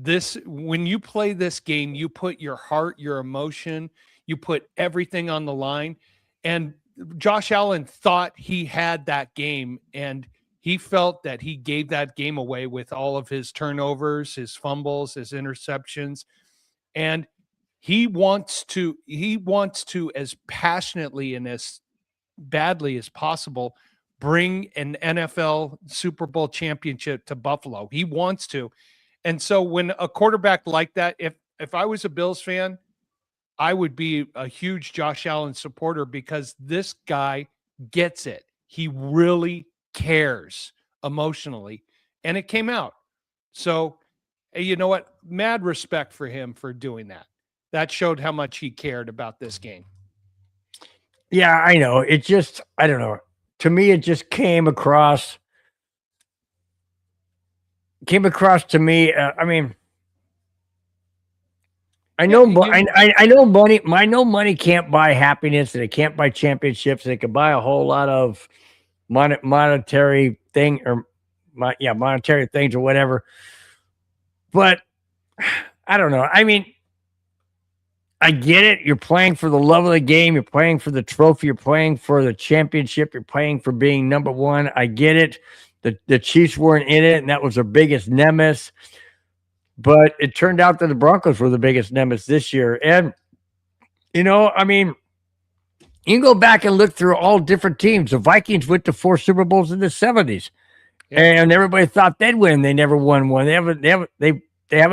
When you play this game, you put your heart, your emotion, you put everything on the line. And Josh Allen thought he had that game, and he felt that he gave that game away with all of his turnovers, his fumbles, his interceptions. And he wants to as passionately and as badly as possible bring an NFL Super Bowl championship to Buffalo. He wants to. And so when a quarterback like that, if I was a Bills fan, I would be a huge Josh Allen supporter because this guy gets it. He really cares emotionally, and it came out. So, you know what? Mad respect for him for doing that. That showed how much he cared about this game. Yeah, I know. It just, I don't know. To me, it just came across to me. I mean, I know money. I know money can't buy happiness, and it can't buy championships. And it can buy a whole lot of monetary things or whatever. But I don't know. I mean, I get it. You're playing for the love of the game. You're playing for the trophy. You're playing for the championship. You're playing for being number one. I get it. The Chiefs weren't in it, and that was their biggest nemesis. But it turned out that the Broncos were the biggest nemesis this year. And I mean, you can go back and look through all different teams. The Vikings went to 4 Super Bowls in the 70s, and everybody thought they'd win. They never won one. They haven't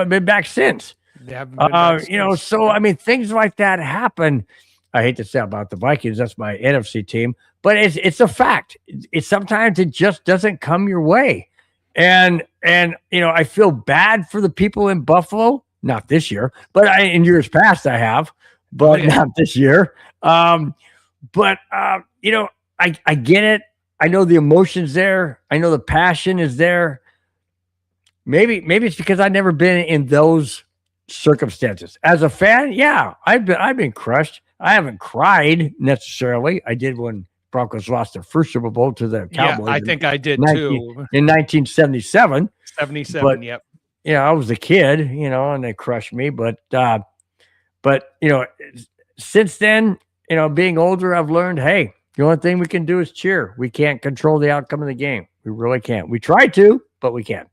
been back since. They haven't been back since. So I mean, things like that happen. I hate to say about the Vikings. That's my NFC team, but it's a fact. It's sometimes it just doesn't come your way, and I feel bad for the people in Buffalo. Not this year, but in years past I have, but not this year. But I get it. I know the emotions there. I know the passion is there. Maybe it's because I've never been in those circumstances. As a fan, yeah, I've been crushed. I haven't cried necessarily. I did when Broncos lost their first Super Bowl to the Cowboys. Yeah, I think I did too. In 1977. 77, yep. Yeah, I was a kid, and they crushed me. But since then, being older, I've learned, hey, the only thing we can do is cheer. We can't control the outcome of the game. We really can't. We try to, but we can't.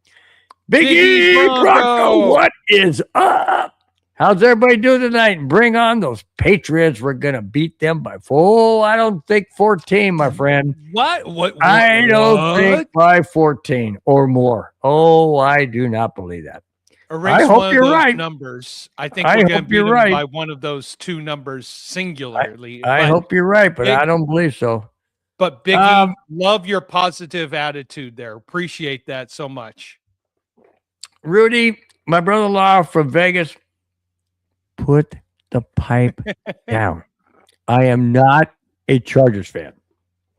Biggie Bronco, what is up? How's everybody doing tonight? Bring on those Patriots. We're going to beat them by 4. I don't think 14, my friend. What? I don't think by 14 or more. Oh, I do not believe that. I hope you're right. Numbers. I think we're going to beat them by one of those 2 numbers singularly. I hope you're right, but I don't believe so. But Biggie, love your positive attitude there. Appreciate that so much. Rudy, my brother-in-law from Vegas, put the pipe down. I am not a Chargers fan.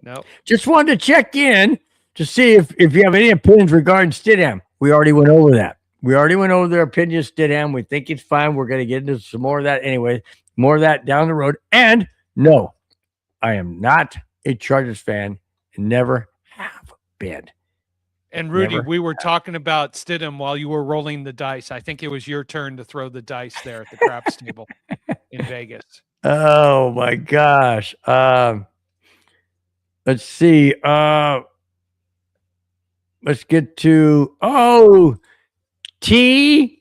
No. Just wanted to check in to see if you have any opinions regarding Stidham. We already went over that. We already went over their opinions, Stidham. We think it's fine. We're going to get into some more of that anyway. More of that down the road. And no, I am not a Chargers fan and never have been. And Rudy, we were talking about Stidham while you were rolling the dice. I think it was your turn to throw the dice there at the craps table in Vegas. Oh my gosh. Let's see. Let's get to TC.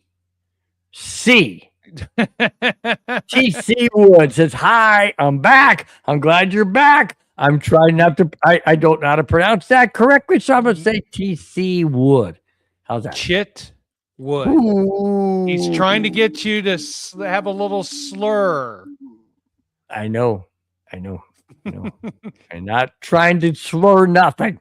TC Wood says, hi, I'm back. I'm glad you're back. I'm trying not to, I don't know how to pronounce that correctly, so I'm going to say TC Wood. How's that? Chit Wood. Ooh. He's trying to get you to have a little slur. I know. I'm not trying to slur nothing.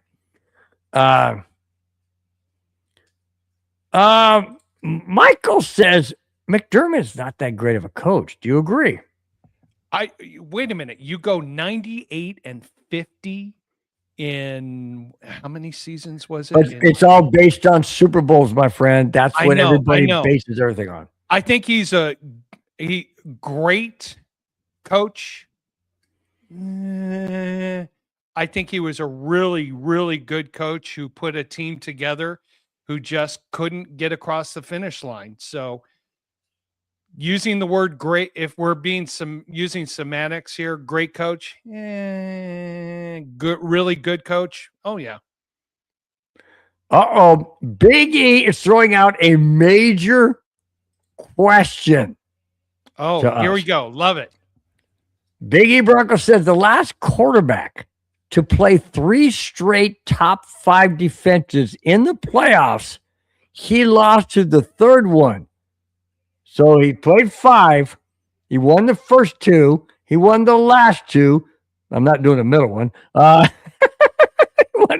Michael says McDermott's not that great of a coach. Do you agree? Wait a minute. You go 98-50 in how many seasons was it? But it's all based on Super Bowls, my friend. That's what everybody bases everything on. I think he's a great coach. I think he was a really, really good coach who put a team together who just couldn't get across the finish line. So using the word great, if we're using semantics here, great coach, good, really good coach. Oh yeah. Big E is throwing out a major question. Oh, here we go. Love it. Big E Bronco says the last quarterback to play 3 straight top 5 defenses in the playoffs, he lost to the third one. So he played 5. He won the first 2. He won the last 2. I'm not doing the middle one. He won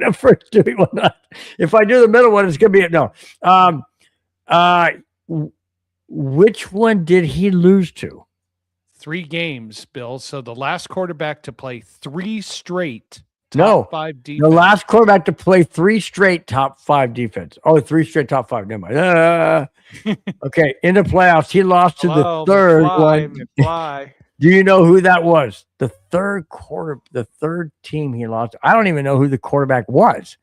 the first 2. He won that. If I do the middle one, it's going to be no. Which one did he lose to? 3 games, Bill. So the last quarterback to play 3 straight top 5 defense. The last quarterback to play 3 straight top 5 defense. Oh, 3 straight top 5. Never mind. Okay, in the playoffs, he lost to the third one. Do you know who that was? The third team he lost. I don't even know who the quarterback was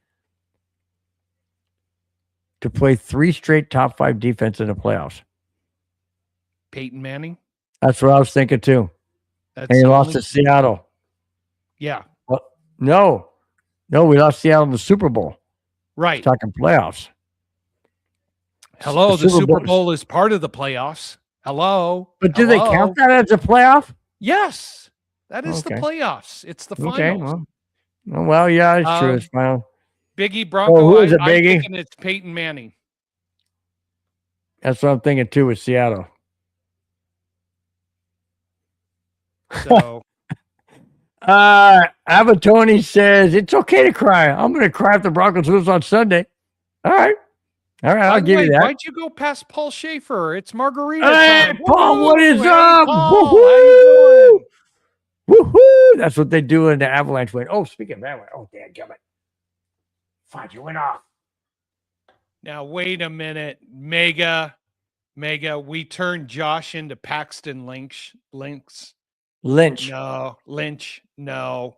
to play 3 straight top 5 defense in the playoffs. Peyton Manning. That's what I was thinking too. And he lost to Seattle. Yeah. Well, no, we lost Seattle in the Super Bowl. Right. Talking playoffs. Hello, the Super Bowl is part of the playoffs. Hello. But do they count that as a playoff? Yes, that is the Okay. playoffs. It's the finals. Okay. Well, yeah, it's true. It's final. Biggie Bronco. Who is it, I'm Biggie? thinking it's Peyton Manning. That's what I'm thinking too with Seattle. So, Avatoni says it's okay to cry. I'm going to cry if the Broncos lose on Sunday. All right. I'll give you that. Why'd you go past Paul Schaefer? It's Margarita Hey, time. Paul, what is Hey, up? Paul, Woo-hoo! how you doing? Woohoo! That's what they do in the Avalanche win. Oh, speaking of Avalanche, damn it. Fine, you went off. Now, wait a minute. Mega, we turned Josh into Paxton Lynch. No, Lynch. No.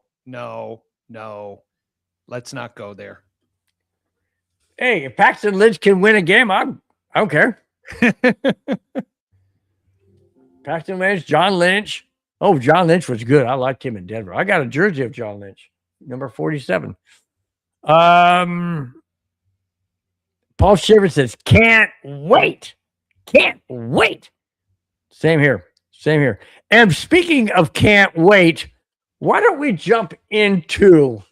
Let's not go there. Hey, if Paxton Lynch can win a game, I don't care. Paxton Lynch, John Lynch. Oh, John Lynch was good. I liked him in Denver. I got a jersey of John Lynch, number 47. Paul Shiver says, can't wait. Same here. And speaking of can't wait, why don't we jump into,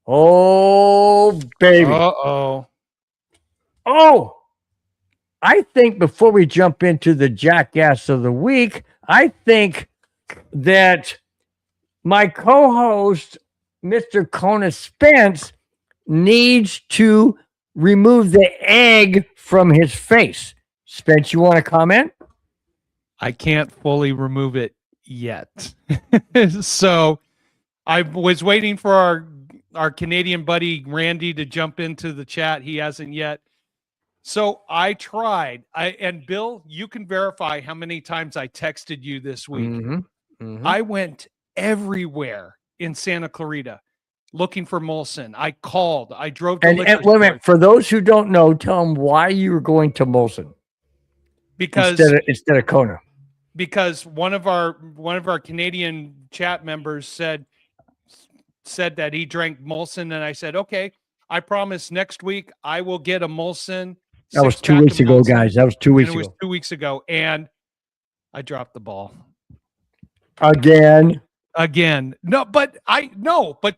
oh, baby. Uh-oh. Oh, I think before we jump into the Jackass of the Week, I think that my co-host, Mr. Kona Spence, needs to remove the egg from his face. Spence, you want to comment? I can't fully remove it yet. So I was waiting for our Canadian buddy Randy to jump into the chat. He hasn't yet. So I tried. And Bill, you can verify how many times I texted you this week. I went everywhere in Santa Clarita looking for Molson. I called. I drove to and wait a minute. For those who don't know, tell them why you were going to Molson because instead of Kona. Because one of our Canadian chat members said that he drank Molson, and I said, okay, I promise next week I will get a Molson. That was 2 weeks ago, guys. That was 2 weeks ago. It was 2 weeks ago, and I dropped the ball again. No, but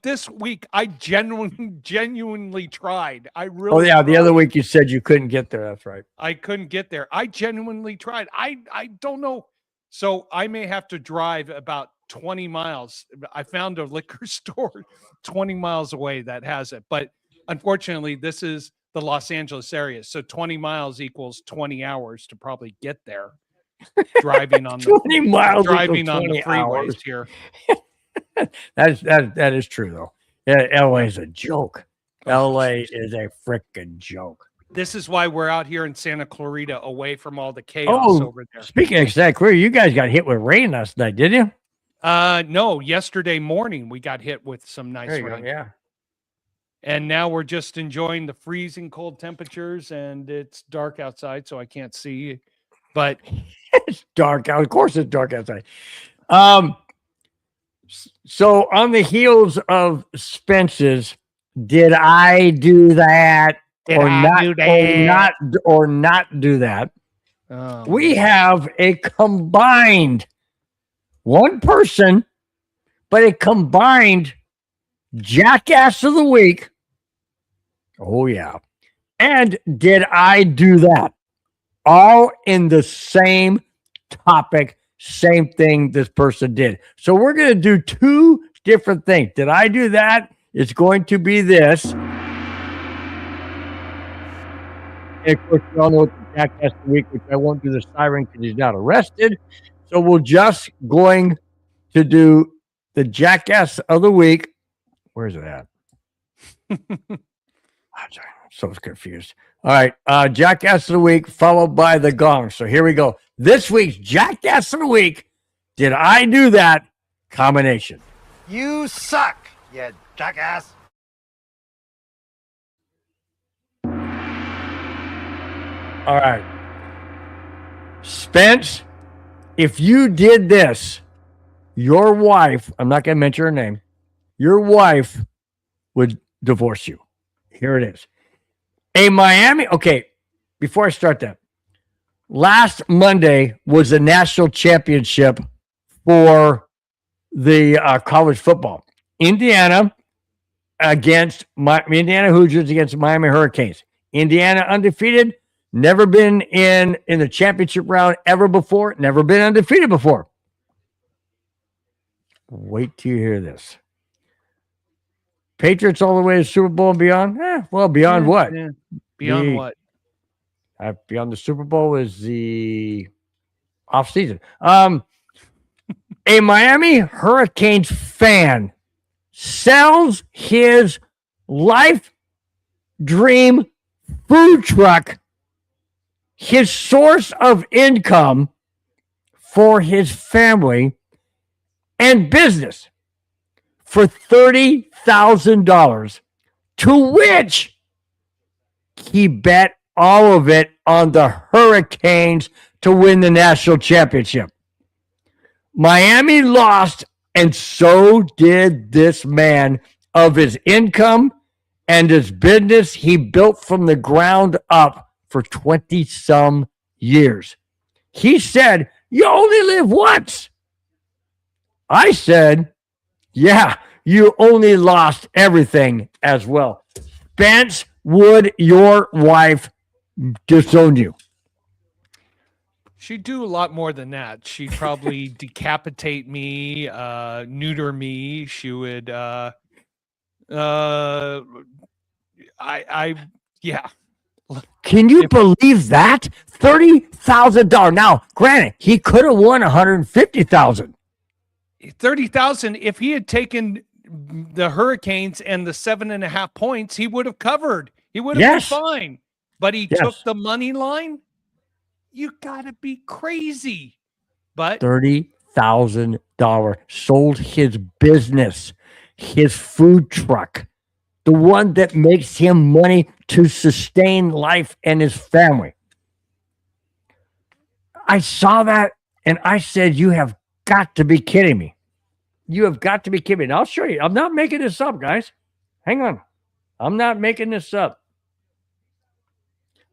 this week I genuinely tried. I really. Oh yeah, the other week you said you couldn't get there. That's right. I couldn't get there. I genuinely tried. I don't know. So I may have to drive about 20 miles. I found a liquor store 20 miles away that has it, but unfortunately, this is the Los Angeles area, so 20 miles equals 20 hours to probably get there. Driving on 20 miles, driving on the freeways here. That is true though. Yeah, LA is a joke. LA is a freaking joke. This is why we're out here in Santa Clarita, away from all the chaos over there. Speaking of Santa Clarita, you guys got hit with rain last night, did you? No. Yesterday morning we got hit with some nice rain. Yeah. And now we're just enjoying the freezing cold temperatures, and it's dark outside, so I can't see. But it's dark out. Of course, it's dark outside. So on the heels of Spence's, did I do that or not do that? We have a combined one person, but a combined Jackass of the Week. Oh yeah. And did I do that? All in the same topic, same thing this person did. So we're going to do two different things. Did I do that? It's going to be this. And of course, we all know it's the Jackass of the Week, which I won't do the siren because he's not arrested. So we're just going to do the Jackass of the Week. Where's it at? I'm sorry, I'm so confused. All right, Jackass of the Week followed by the gong. So here we go. This week's Jackass of the Week. Did I do that combination? You suck, you jackass. All right. Spence, if you did this, your wife, I'm not going to mention her name, your wife would divorce you. Here it is. Okay, before I start that, last Monday was the national championship for the college football. Indiana Indiana Hoosiers against Miami Hurricanes. Indiana undefeated, never been in the championship round ever before, never been undefeated before. Wait till you hear this. Patriots all the way to Super Bowl and beyond? Beyond what? Yeah. Beyond what? Beyond the Super Bowl is the off season. A Miami Hurricanes fan sells his life dream food truck, his source of income for his family and business, for $30,000, to which he bet all of it on the Hurricanes to win the national championship. Miami lost, and so did this man of his income and his business he built from the ground up for 20-some years. He said, "You only live once." I said, "Yeah, you only lost everything as well." Spence, would your wife disown you? She'd do a lot more than that. She'd probably decapitate me, neuter me. She would, yeah. Can you believe that? $30,000. Now, granted, he could have won $150,000. 30,000. If he had taken the Hurricanes and the 7.5 points, he would have covered. He would have been fine. But he took the money line. You gotta be crazy. But $30,000, sold his business, his food truck, the one that makes him money to sustain life and his family. I saw that and I said, "You have got to be kidding me. You have got to be kidding me." And I'll show you. I'm not making this up, guys. Hang on. I'm not making this up.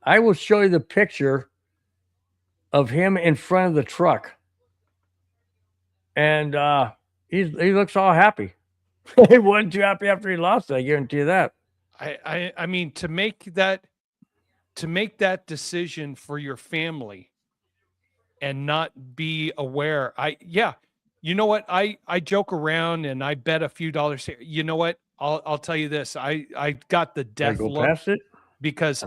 I will show you the picture of him in front of the truck. And he looks all happy. He wasn't too happy after he lost it, I guarantee you that. I mean, to make that decision for your family and not be aware. You know what? I joke around and I bet a few dollars here. You know what? I'll tell you this. I got the death look because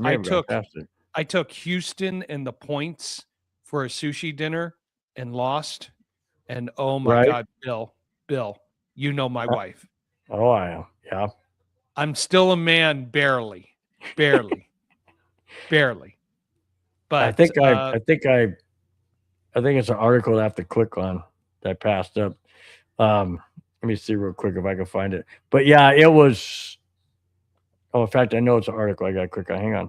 I took Houston and the points for a sushi dinner and lost. And oh my God, Bill, you know my wife. Oh, I am. Yeah. I'm still a man, barely. But I think it's an article I have to click on that I passed up. Let me see real quick if I can find it. But yeah, it was. Oh, in fact, I know it's an article I got to click on. Hang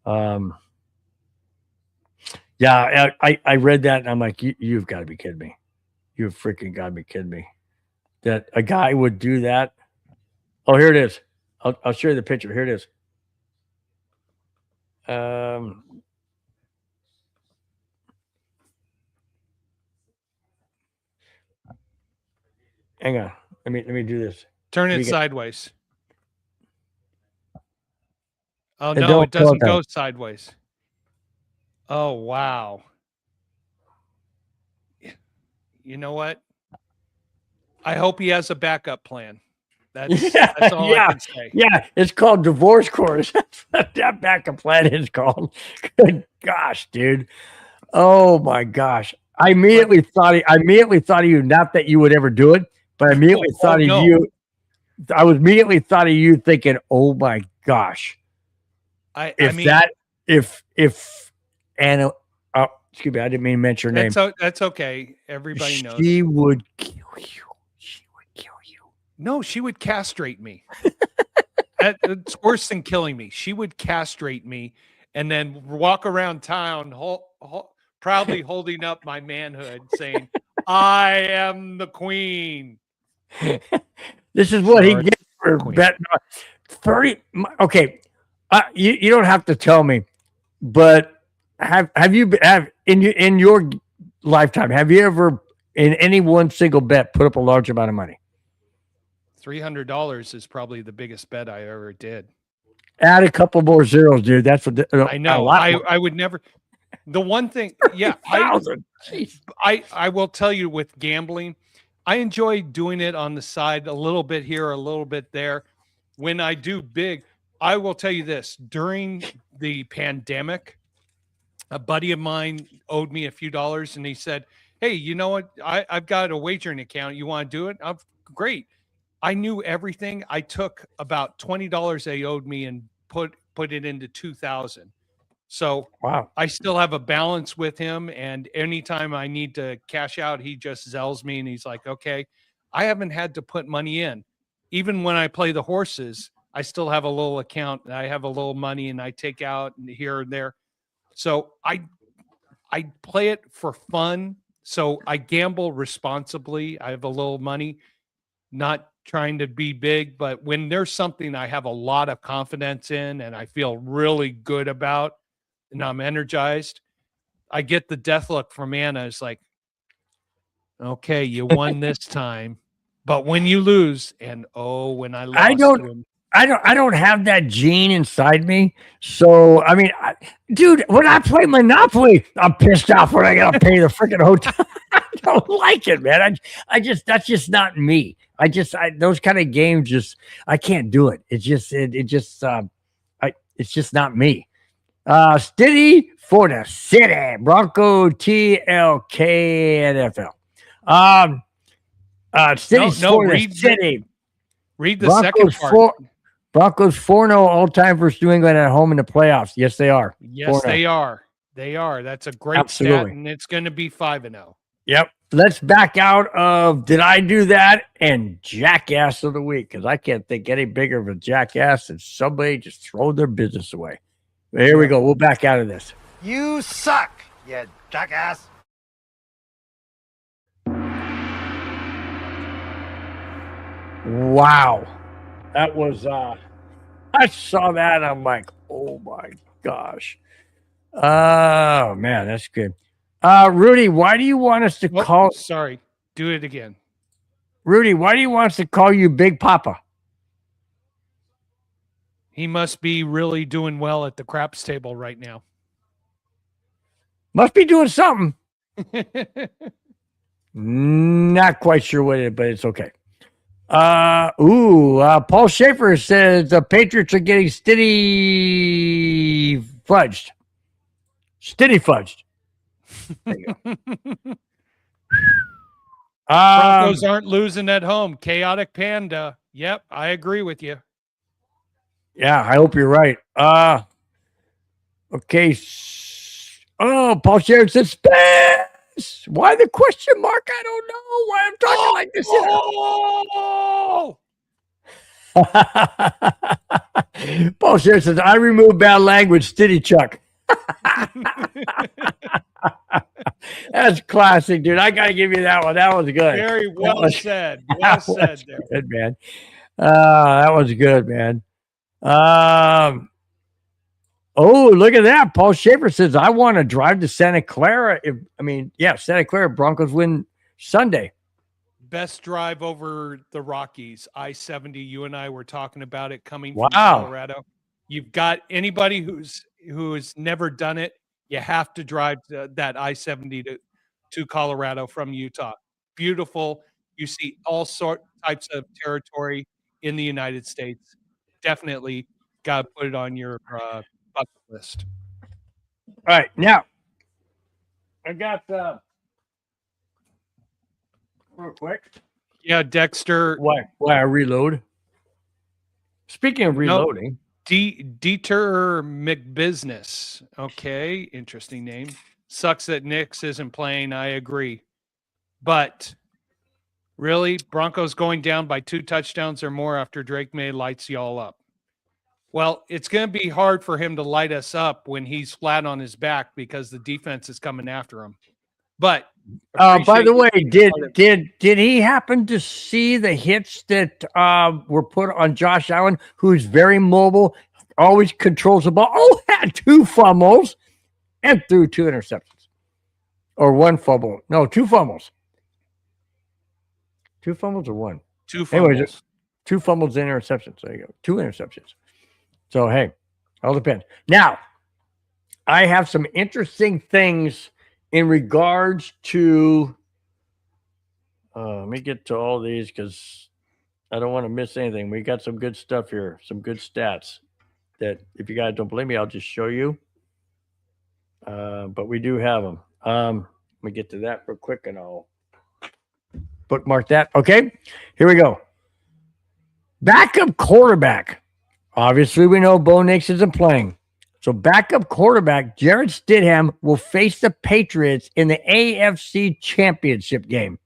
on. Yeah, I read that and I'm like, you've got to be kidding me. You've freaking got to be kidding me that a guy would do that. Oh, here it is. I'll show you the picture. Here it is. Hang on. Let me do this. Turn it sideways. Oh no, it doesn't go sideways. Oh wow. You know what? I hope he has a backup plan. That's all I can say. Yeah, it's called divorce course. That's what that backup plan is called. Good gosh, dude. Oh my gosh. I immediately thought of you, not that you would ever do it, but I immediately thought of you. I was immediately thought of you thinking, oh my gosh. Anna, excuse me, I didn't mean to mention her name. That's okay. Everybody knows. She would kill you. No, she would castrate me. It's worse than killing me. She would castrate me and then walk around town proudly holding up my manhood saying, "I am the queen." This is what he gets for betting 30. Okay. You don't have to tell me, but have you in your lifetime, have you ever in any one single bet, put up a large amount of money. $300 is probably the biggest bet I ever did. Add a couple more zeros, dude. That's what I know. I would never. The one thing, yeah, I will tell you with gambling, I enjoy doing it on the side, a little bit here, a little bit there. When I do big, I will tell you this: during the pandemic, a buddy of mine owed me a few dollars, and he said, "Hey, you know what? I've got a wagering account. You want to do it?" Great. I knew everything. I took about $20 they owed me and put it into 2,000. So wow. I still have a balance with him. And anytime I need to cash out, he just zells me and he's like, okay, I haven't had to put money in. Even when I play the horses, I still have a little account and I have a little money and I take out here and there. So I play it for fun. So I gamble responsibly. I have a little money, not trying to be big, but when there's something I have a lot of confidence in and I feel really good about and I'm energized, I get the death look from Anna. It's like, okay, you won this time, but when you lose, and when I lost, I don't have that gene inside me. So I mean, dude, when I play Monopoly, I'm pissed off when I gotta pay the freaking hotel. I don't like it, man. That's just not me. Those kind of games I can't do it. It's just not me. Stiddy for the city, Bronco TLK NFL. Stiddy for the city. Read the second part. Broncos 4-0 all-time versus New England at home in the playoffs. Yes, they are. Yes, 4-0. They are. They are. That's a great stat, and it's going to be 5-0. Yep. Let's back out of Did I Do That and Jackass of the Week, because I can't think any bigger of a jackass than somebody just throwing their business away. But here we go. We'll back out of this. You suck, you jackass. Wow. That was I saw that and I'm like, oh my gosh. Oh man, that's good. Rudy, why do you want us to call sorry, do it again. Rudy, why do you want us to call you Big Papa? He must be really doing well at the craps table right now. Must be doing something. Not quite sure what it is, but it's okay. Paul Schaefer says the Patriots are getting Stiddy fudged. Stiddy fudged. There you go. Broncos aren't losing at home. Chaotic Panda. Yep, I agree with you. Yeah, I hope you're right. Okay. Paul Schaefer says space. Why the question mark? I don't know why I'm talking like this. Paul Schaefer says, I remove bad language, Stiddy Chuck. That's classic, dude. I got to give you that one. That was good. Very well said. Well said there. Good, man. That was good, man. Oh, look at that. Paul Schaefer says, I want to drive to Santa Clara. Santa Clara Broncos win Sunday. Best drive over the Rockies, I-70. You and I were talking about it coming from Colorado. You've got anybody who's never done it. You have to drive that I-70 to Colorado from Utah. Beautiful. You see all types of territory in the United States. Definitely got to put it on your bucket list. All right, now I got real quick. Yeah, Dexter. Why I reload? Speaking of reloading, Dieter McBusiness. Okay, interesting name. Sucks that Nix isn't playing. I agree, but really, Broncos going down by 2 touchdowns or more after Drake May lights y'all up. Well, it's going to be hard for him to light us up when he's flat on his back because the defense is coming after him. But by the way, did he happen to see the hits that were put on Josh Allen, who's very mobile, always controls the ball? Had 2 fumbles and threw 2 interceptions, or 1 fumble. No, 2 fumbles. 2 fumbles or 1? 2 fumbles. Anyways, 2 fumbles and interceptions. There you go. 2 interceptions. So, hey, all depends. Now, I have some interesting things in regards to let me get to all these because I don't want to miss anything. We got some good stuff here, some good stats that if you guys don't believe me, I'll just show you. But we do have them. Let me get to that real quick and I'll bookmark that. Okay, here we go. Backup quarterback. Obviously, we know Bo Nix isn't playing. So backup quarterback Jarrett Stidham will face the Patriots in the AFC Championship game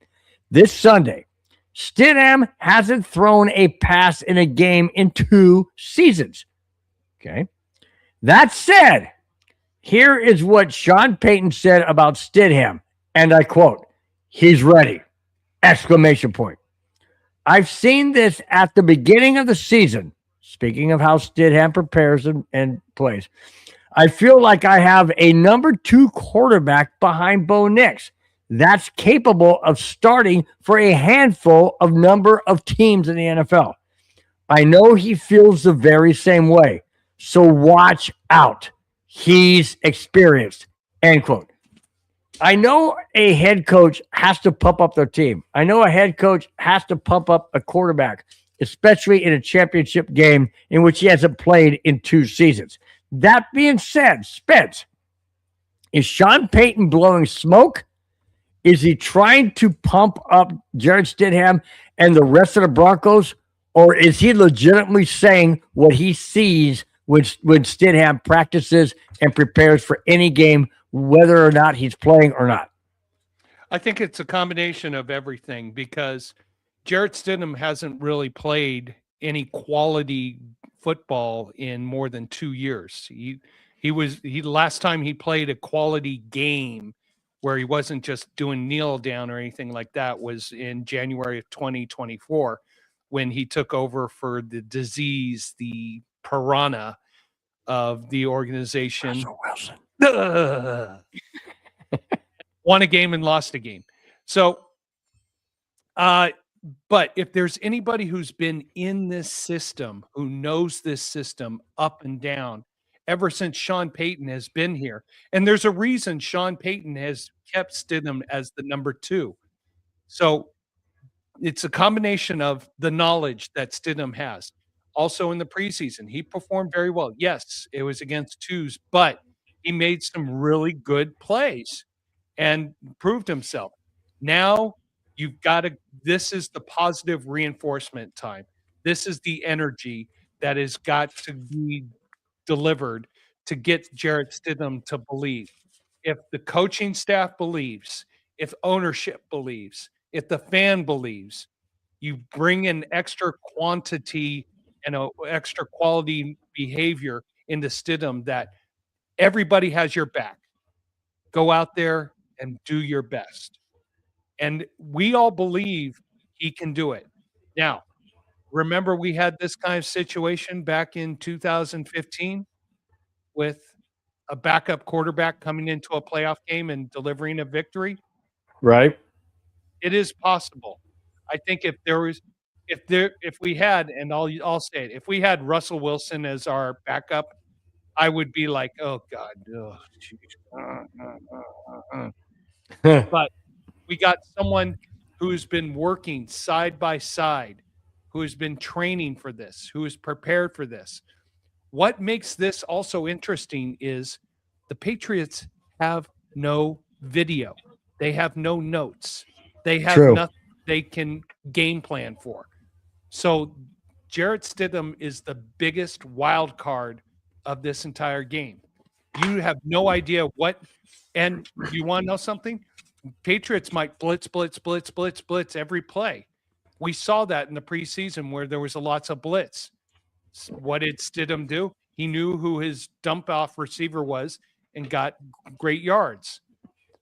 this Sunday. Stidham hasn't thrown a pass in a game in 2 seasons. Okay. That said, here is what Sean Payton said about Stidham, and I quote, "He's ready!" Exclamation point. I've seen this at the beginning of the season. Speaking of how Stidham prepares and plays, I feel like I have a number 2 quarterback behind Bo Nix that's capable of starting for a handful of number of teams in the NFL. I know he feels the very same way. So watch out. He's experienced. End quote. I know a head coach has to pump up their team. I know a head coach has to pump up a quarterback, especially in a championship game in which he hasn't played in 2 seasons. That being said, Spence, is Sean Payton blowing smoke? Is he trying to pump up Jarrett Stidham and the rest of the Broncos? Or is he legitimately saying what he sees when Stidham practices and prepares for any game, whether or not he's playing or not? I think it's a combination of everything because Jarrett Stidham hasn't really played any quality football in more than 2 years. He last time he played a quality game where he wasn't just doing kneel down or anything like that was in January of 2024 when he took over for the disease, the piranha of the organization. Russell Wilson. Won a game and lost a game. So, but if there's anybody who's been in this system, who knows this system up and down, ever since Sean Payton has been here, and there's a reason Sean Payton has kept Stidham as the number 2. So it's a combination of the knowledge that Stidham has. Also in the preseason, he performed very well. Yes, it was against 2s, but he made some really good plays and proved himself. Now you've got to, this is the positive reinforcement time. This is the energy that has got to be delivered to get Jarrett Stidham to believe. If the coaching staff believes, if ownership believes, if the fan believes, you bring in extra quantity and a extra quality behavior into Stidham that everybody has your back. Go out there and do your best. And we all believe he can do it. Now, remember we had this kind of situation back in 2015 with a backup quarterback coming into a playoff game and delivering a victory? Right. It is possible. I think if we had, and I'll say it, if we had Russell Wilson as our backup, I would be like, oh God, but we got someone who's been working side by side, who has been training for this, who is prepared for this. What makes this also interesting is the Patriots have no video. They have no notes. They have nothing they can game plan for. So Jarrett Stidham is the biggest wild card of this entire game. You have no idea what, and you want to know something? Patriots might blitz every play. We saw that in the preseason where there was lots of blitz. What did Stidham do? He knew who his dump off receiver was and got great yards.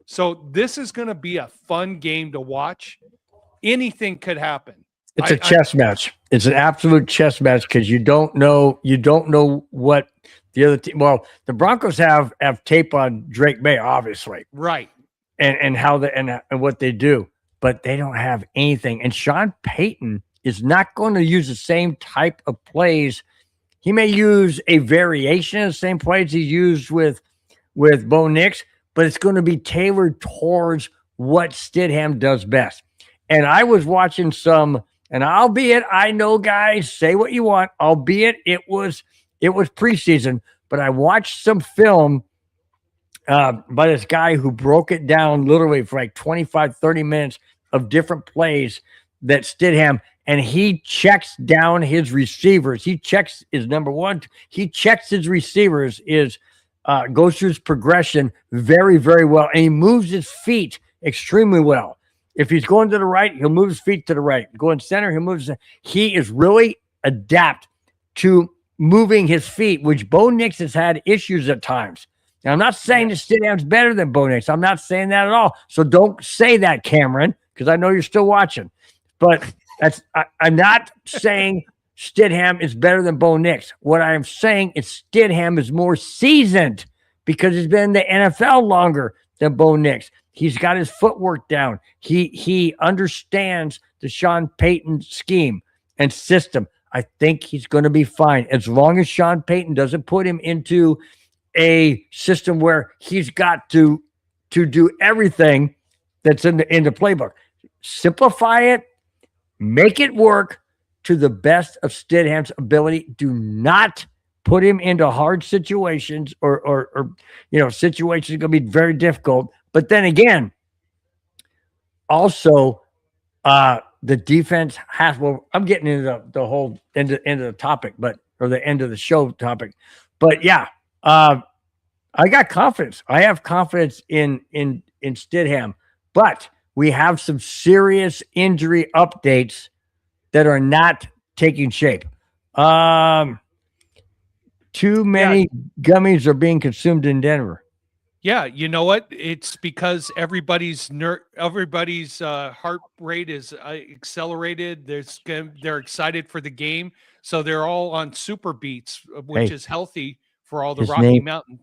So this is going to be a fun game to watch. Anything could happen. It's a chess match. It's an absolute chess match because you don't know what the other team. Well, the Broncos have tape on Drake May, obviously, right, and how and what they do. but they don't have anything. And Sean Payton is not going to use the same type of plays. He may use a variation of the same plays he used with Bo Nix, but it's going to be tailored towards what Stidham does best. And I was watching some, and albeit I know, guys, say what you want, albeit it was preseason, but I watched some film by this guy who broke it down literally for like 25, 30 minutes of different plays that Stidham, and he checks down his receivers. He checks his number one. He checks his receivers, goes through his progression very, very well. And he moves his feet extremely well. If he's going to the right, he'll move his feet to the right. Going center, he'll move. He is really adept to moving his feet, which Bo Nix has had issues at times. Now, I'm not saying that Stidham's better than Bo Nix. I'm not saying that at all. So don't say that, Cameron, because I know you're still watching. But I'm not saying Stidham is better than Bo Nix. What I am saying is Stidham is more seasoned because he's been in the NFL longer than Bo Nix. He's got his footwork down. He understands the Sean Payton scheme and system. I think he's going to be fine as long as Sean Payton doesn't put him into a system where he's got to do everything that's in the playbook. Simplify it, make it work to the best of Stidham's ability. Do not put him into hard situations or situations are going to be very difficult. But then again, also the defense has. Well, I'm getting into the whole end of the topic, or the end of the show topic. But yeah. I got confidence. I have confidence in Stidham, but we have some serious injury updates that are not taking shape. Too many gummies are being consumed in Denver. Yeah, you know what? It's because everybody's heart rate is accelerated. They're excited for the game, so they're all on super beats, which is healthy for all the Rocky Mountain.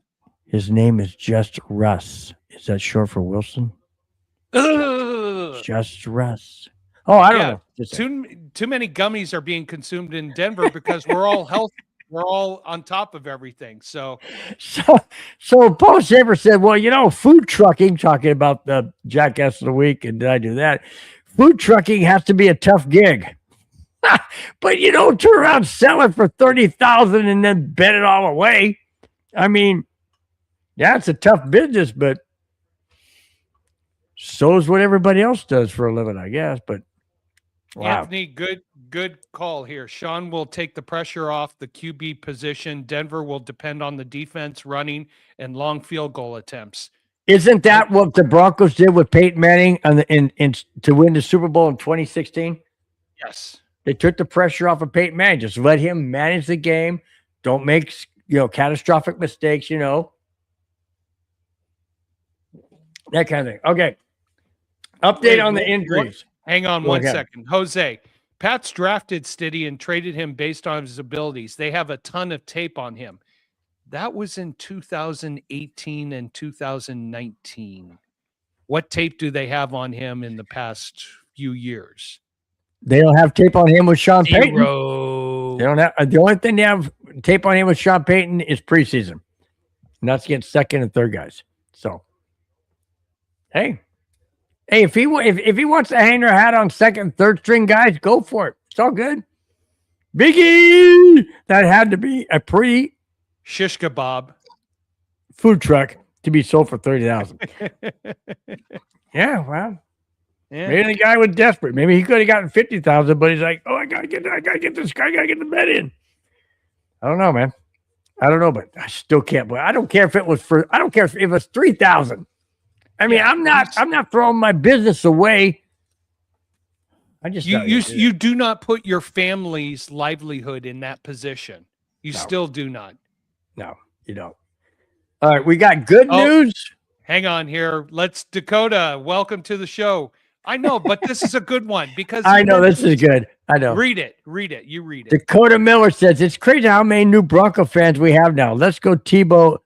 His name is Just Russ. Is that short for Wilson? Just Russ. Oh, I don't know. Too many gummies are being consumed in Denver because we're all healthy. We're all on top of everything. So Paul Shaver said, well, food trucking, talking about the Jackass of the Week, and did I do that? Food trucking has to be a tough gig. But you don't turn around, sell it for $30,000 and then bet it all away. I mean, yeah, it's a tough business, but so is what everybody else does for a living, I guess. But wow. Anthony, good call here. Sean will take the pressure off the QB position. Denver will depend on the defense running and long field goal attempts. Isn't that what the Broncos did with Peyton Manning to win the Super Bowl in 2016? Yes. They took the pressure off of Peyton Manning. Just let him manage the game. Don't make catastrophic mistakes, that kind of thing. Okay. Update on the injuries. Hang on one second. Jose, Pats drafted Stidham and traded him based on his abilities. They have a ton of tape on him. That was in 2018 and 2019. What tape do they have on him in the past few years? They don't have tape on him with Sean Payton. Zero. They don't have. The only thing they have tape on him with Sean Payton is preseason, and that's against second and third guys. So, hey, if he wants to hang their hat on second, third string guys, go for it. It's all good. Biggie, that had to be a pretty shish kebab food truck to be sold for $30,000. Yeah, well. Yeah. Maybe the guy was desperate. Maybe he could have gotten $50,000, but he's like, "Oh, I gotta get this guy. I gotta get the bet in." I don't know, man. I don't know, but I still can't. But I don't care if it was I don't care if it was $3,000. I mean, I'm not throwing my business away. I just you do not put your family's livelihood in that position. You still do not. No, you don't. All right, we got good news. Hang on here. Dakota, welcome to the show. I know, but this is a good one because I know this is good. I know. Read it. You read it. Dakota Miller says it's crazy how many new Bronco fans we have now. Let's go Tebow.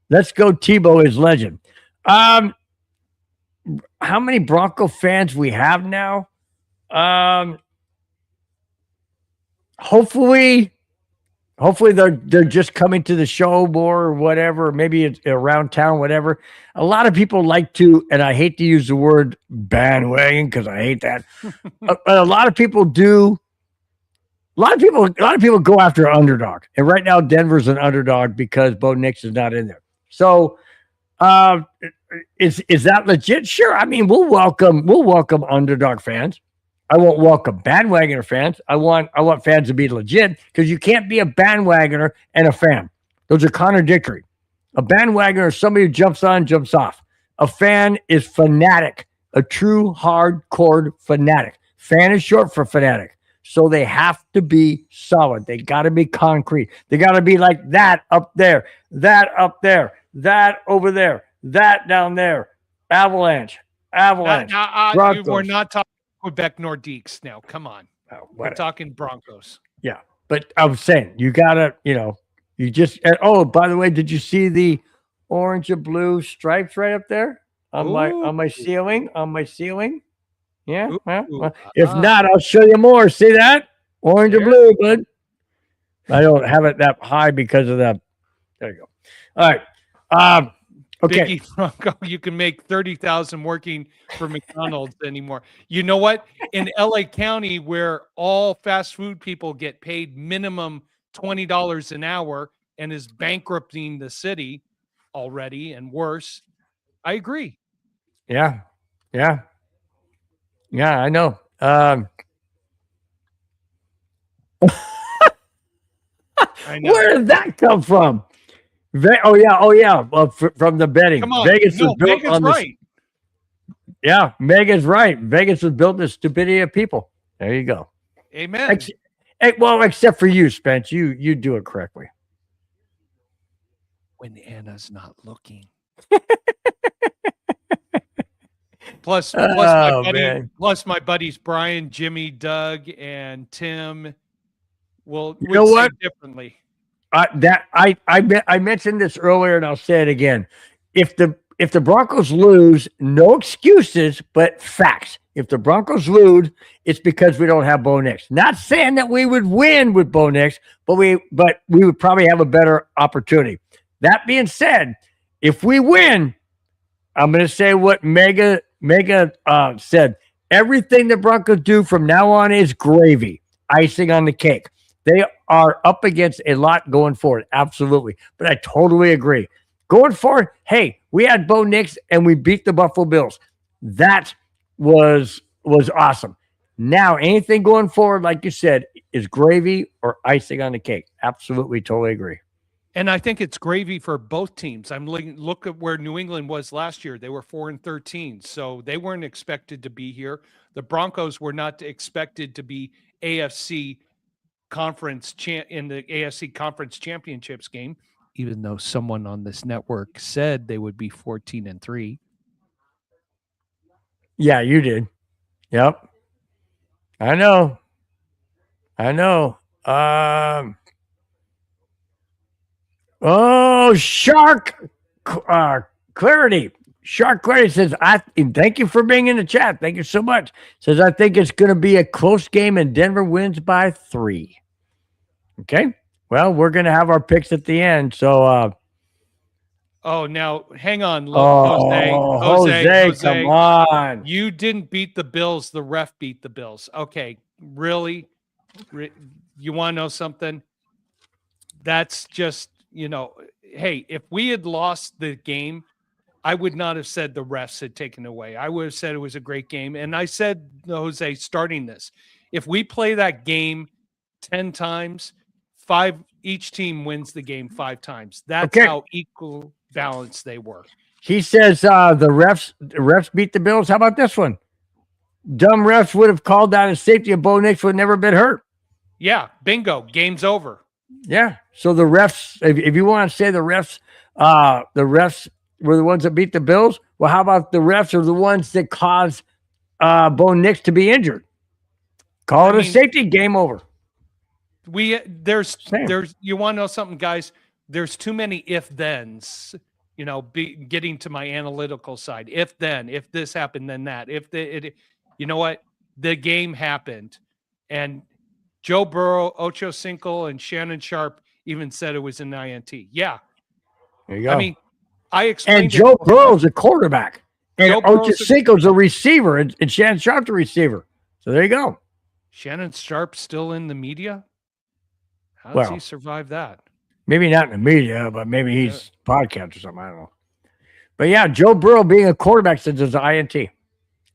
Let's go Tebow is legend. how many Bronco fans we have now. Hopefully they're just coming to the show more or whatever. Maybe it's around town, whatever. A lot of people like to, and I hate to use the word bandwagon because I hate that. But a lot of people do. A lot of people go after an underdog, and right now Denver's an underdog because Bo Nix is not in there. So, is that legit? Sure. I mean, we'll welcome underdog fans. I won't welcome bandwagoner fans. I want fans to be legit because you can't be a bandwagoner and a fan. Those are contradictory. A bandwagoner is somebody who jumps on, jumps off. A fan is fanatic, a true hardcore fanatic. Fan is short for fanatic. So they have to be solid. They got to be concrete. They got to be like that up there, that up there, that over there, that down there. Avalanche. Broncos. We're not talking Quebec Nordiques now. Come on. We're talking Broncos. Yeah. But I'm saying you got to, you just, oh, by the way, did you see the orange and blue stripes right up there on my ceiling? Yeah. Well, if not, I'll show you more. See that? Orange and blue, bud. I don't have it that high because of that. There you go. All right. Okay. Biggie Bronco, you can make 30,000 working for McDonald's anymore. You know what? In LA County, where all fast food people get paid minimum $20 an hour and is bankrupting the city already and worse, I agree. Yeah. I know. I know. Where did that come from? Oh yeah. Well, from the betting. Come on. Vegas was built Vegas on right. Yeah, Megan's right. Vegas was built on the stupidity of people. There you go. Amen. Well, except for you, Spence. You do it correctly. When Anna's not looking. Plus my buddies Brian, Jimmy, Doug, and Tim would say differently. I mentioned this earlier, and I'll say it again. If the Broncos lose, no excuses, but facts. If the Broncos lose, it's because we don't have Bo Nix. Not saying that we would win with Bo Nix, but we would probably have a better opportunity. That being said, if we win, I'm going to say what Mega said. Everything the Broncos do from now on is gravy, icing on the cake. They are up against a lot going forward. Absolutely. But I totally agree. Going forward, hey, we had Bo Nix and we beat the Buffalo Bills. That was awesome. Now, anything going forward, like you said, is gravy or icing on the cake. Absolutely, totally agree. And I think it's gravy for both teams. I'm look at where New England was last year. They were 4-13, so they weren't expected to be here. The Broncos were not expected to be AFC conference in the AFC Conference Championships game, even though someone on this network said they would be 14-3. Yeah, you did. Yep. I know. Shark Clarity. Shark Clarity says, thank you for being in the chat. Thank you so much. Says, I think it's going to be a close game and Denver wins by 3. Okay. Well, we're going to have our picks at the end. So, now hang on. Jose, come on. You didn't beat the Bills. The ref beat the Bills. Okay. Really? You want to know something? That's just, hey, if we had lost the game, I would not have said the refs had taken away. I would have said it was a great game. And I said, Jose, starting this, if we play that game 10 times, each team wins the game 5 times. That's how equal balance they were. He says the refs beat the Bills. How about this one? Dumb refs would have called that a safety and Bo Nix would have never been hurt. Yeah, bingo. Game's over. Yeah. So the refs, if you want to say the refs were the ones that beat the Bills, well, how about the refs are the ones that caused Bo Nix to be injured? Call it a safety, game over. There's you want to know something, guys? There's too many if-thens getting to my analytical side. If this happened, then that. You know what? The game happened, and Joe Burrow, Ocho Cinco, and Shannon Sharp even said it was an INT. Yeah, There you go. I mean, I explained. And Joe Burrow's a quarterback, and Ocho Cinco's a receiver, and Shannon Sharp's a receiver. So there you go. Shannon Sharp still in the media? How does he survive that? Maybe not in the media, but maybe he's podcast or something. I don't know. But yeah, Joe Burrow being a quarterback says it's an INT.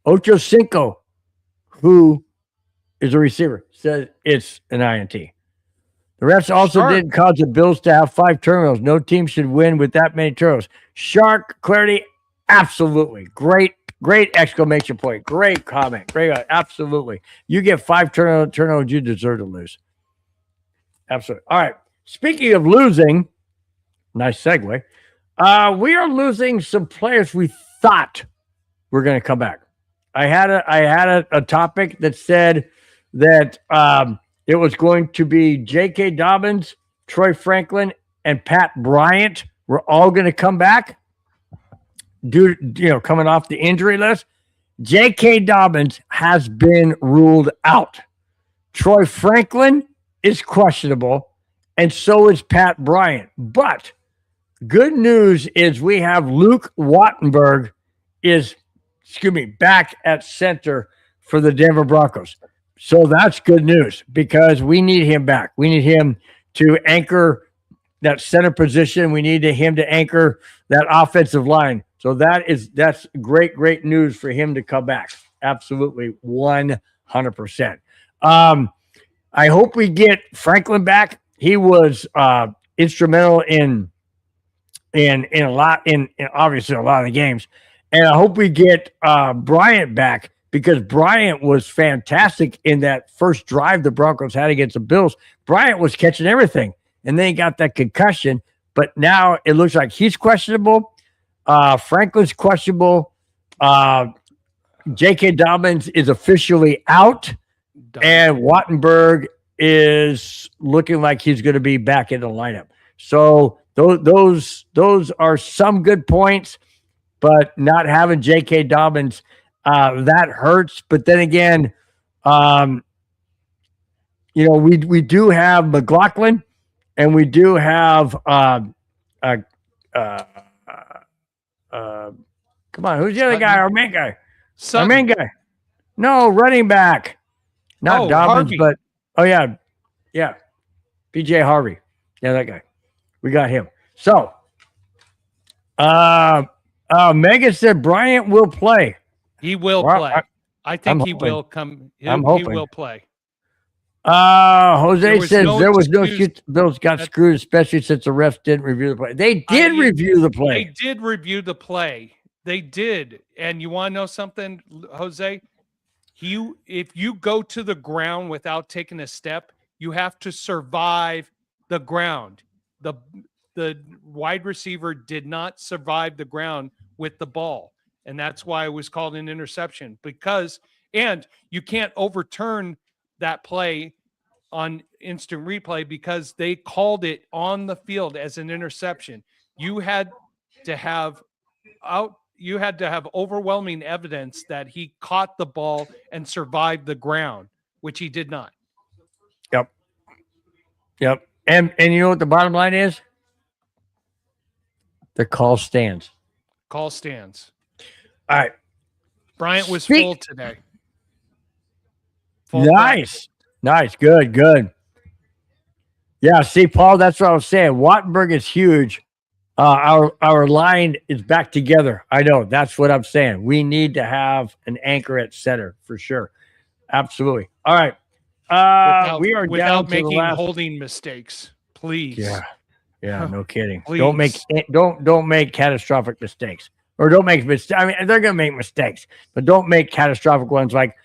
Ocho Cinco, who is a receiver, says it's an INT. The refs also didn't cause the Bills to have 5 turnovers. No team should win with that many turnovers. Shark clarity, absolutely. Great exclamation point. Great comment. Great, absolutely. You get 5 turnovers, you deserve to lose. Absolutely. All right. Speaking of losing, nice segue. We are losing some players we thought were going to come back. I had a topic that said that it was going to be J.K. Dobbins, Troy Franklin, and Pat Bryant were all going to come back, coming off the injury list. J.K. Dobbins has been ruled out. Troy Franklin is questionable, and so is Pat Bryant. But good news is we have Luke Wattenberg back at center for the Denver Broncos. So that's good news because we need him back. We need him to anchor that center position. We need him to anchor that offensive line. So that's great news for him to come back. Absolutely, 100%. I hope we get Franklin back. He was instrumental in obviously a lot of the games. And I hope we get Bryant back because Bryant was fantastic in that first drive the Broncos had against the Bills. Bryant was catching everything, and then he got that concussion. But now it looks like he's questionable. Franklin's questionable. J.K. Dobbins is officially out, and Wattenberg is looking like he's going to be back in the lineup. So those are some good points, but not having J.K. Dobbins, that hurts. But then again, we do have McLaughlin, and we do have come on, who's the other guy? Our main guy. Our main guy. No, running back. Not Dobbins, Harvey. but yeah. PJ Harvey. Yeah, that guy. We got him. So Megan said Bryant will play. He will play. I think he will come. He will play. Jose says there was no excuse. Bills got screwed, especially since the refs didn't review the play. They did review the play. They did review the play. They did. And you want to know something, Jose? If you go to the ground without taking a step, you have to survive the ground. The wide receiver did not survive the ground with the ball. And that's why it was called an interception and you can't overturn that play on instant replay because they called it on the field as an interception. You had to have overwhelming evidence that he caught the ball and survived the ground, which he did not. Yep. And you know what the bottom line is? The call stands. Call stands. All right. Bryant was full today. Nice. Good. Yeah, see, Paul, that's what I was saying. Wattenberg is huge. Our line is back together. I know. That's what I'm saying. We need to have an anchor at center for sure. Absolutely. All right. We are down to making the last... holding mistakes, please. Yeah, no kidding. Please. Don't make catastrophic mistakes. Or don't make mistakes. I mean, they're going to make mistakes, but don't make catastrophic ones like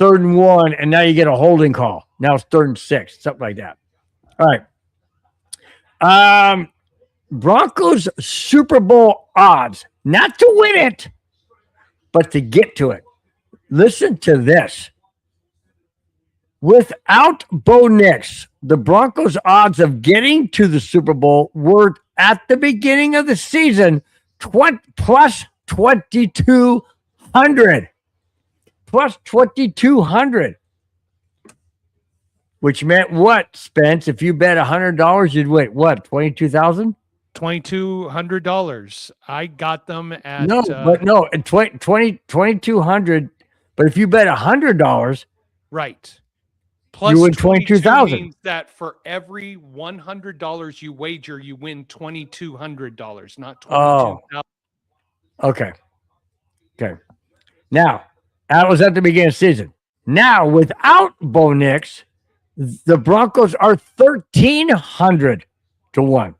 3rd and 1, and now you get a holding call. Now it's 3rd and 6, something like that. All right. Broncos Super Bowl odds, not to win it, but to get to it. Listen to this. Without Bo Nix, the Broncos' odds of getting to the Super Bowl were at the beginning of the season plus 2,200. Plus 2,200. Which meant what, Spence? If you bet $100, you'd win what, 22,000? $2,200. I got them at 2,200. But if you bet $100, right. Plus you win 22,000. Means that for every $100 you wager, you win $2,200, not $22,000. Okay. Now, that was at the beginning of the season. Now, without Bo Nix, the Broncos are 1,300 to 1.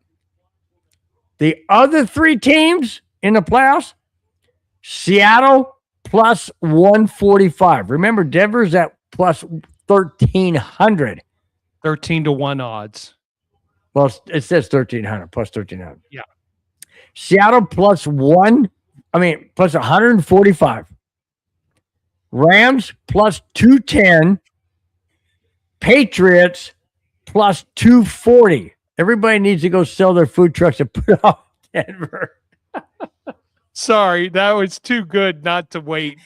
The other three teams in the playoffs, Seattle plus 145. Remember, Denver's at plus 1,300. 13 to 1 odds. Well, it says 1,300 plus 1,300. Yeah. Seattle plus 145. Rams plus 210. Patriots plus 240. Everybody needs to go sell their food trucks and put off Denver. Sorry, that was too good not to wait.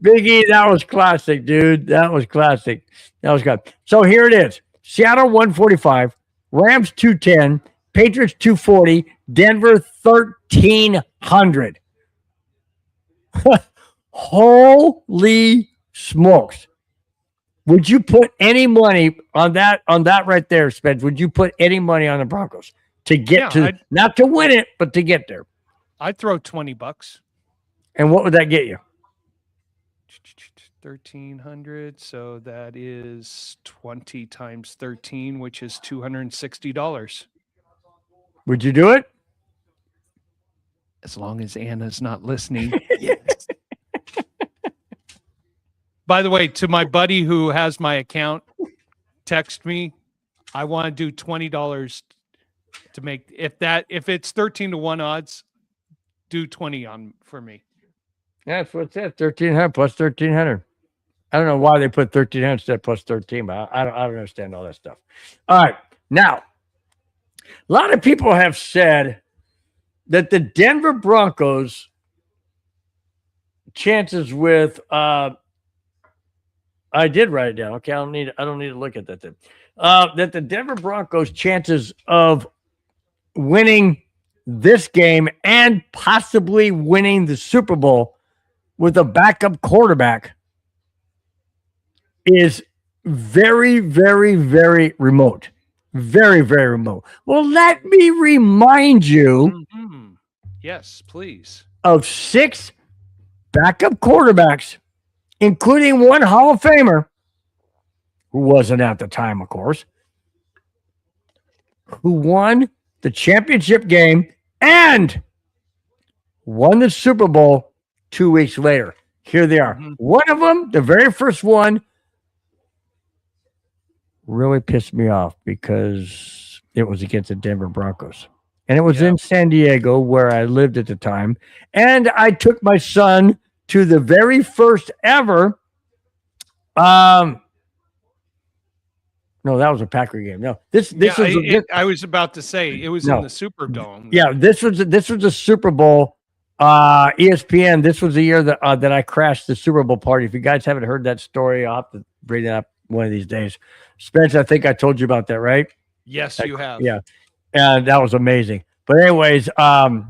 Big E, that was classic, dude. That was classic. That was good. So here it is. Seattle 145, Rams 210, Patriots 240, Denver 1,300. Holy smokes. Would you put any money on that right there, Spence? Would you put any money on the Broncos to get not to win it, but to get there? I'd throw $20. And what would that get you? 1,300. So that is 20 times 13, which is $260. Would you do it? As long as Anna's not listening. Yes. By the way, to my buddy who has my account, text me. I want to do $20 to make if it's 13 to 1 odds, do 20 on for me. Yeah, that's what it says. 1,300 plus 1,300. I don't know why they put 1,300 instead plus 13, but I don't understand all that stuff. All right. Now, a lot of people have said that the Denver Broncos chances with I did write it down. Okay, I don't need to look at that then. That the Denver Broncos chances of winning this game and possibly winning the Super Bowl with a backup quarterback is very, very, very remote. Very, very remote. Well, let me remind you Yes, please. Of 6 backup quarterbacks, including one Hall of Famer, who wasn't at the time, of course, who won the championship game and won the Super Bowl 2 weeks later. Here they are. One of them, the very first one, really pissed me off because it was against the Denver Broncos. And it was in San Diego where I lived at the time. And I took my son to the very first ever. No, that was a Packer game. No, I was about to say it was in the Superdome. Yeah, this was a Super Bowl. ESPN. This was the year that I crashed the Super Bowl party. If you guys haven't heard that story, I'll have to bring it up one of these days. Spence, I think I told you about that, right? Yes, you have. Yeah, and that was amazing. But anyways, I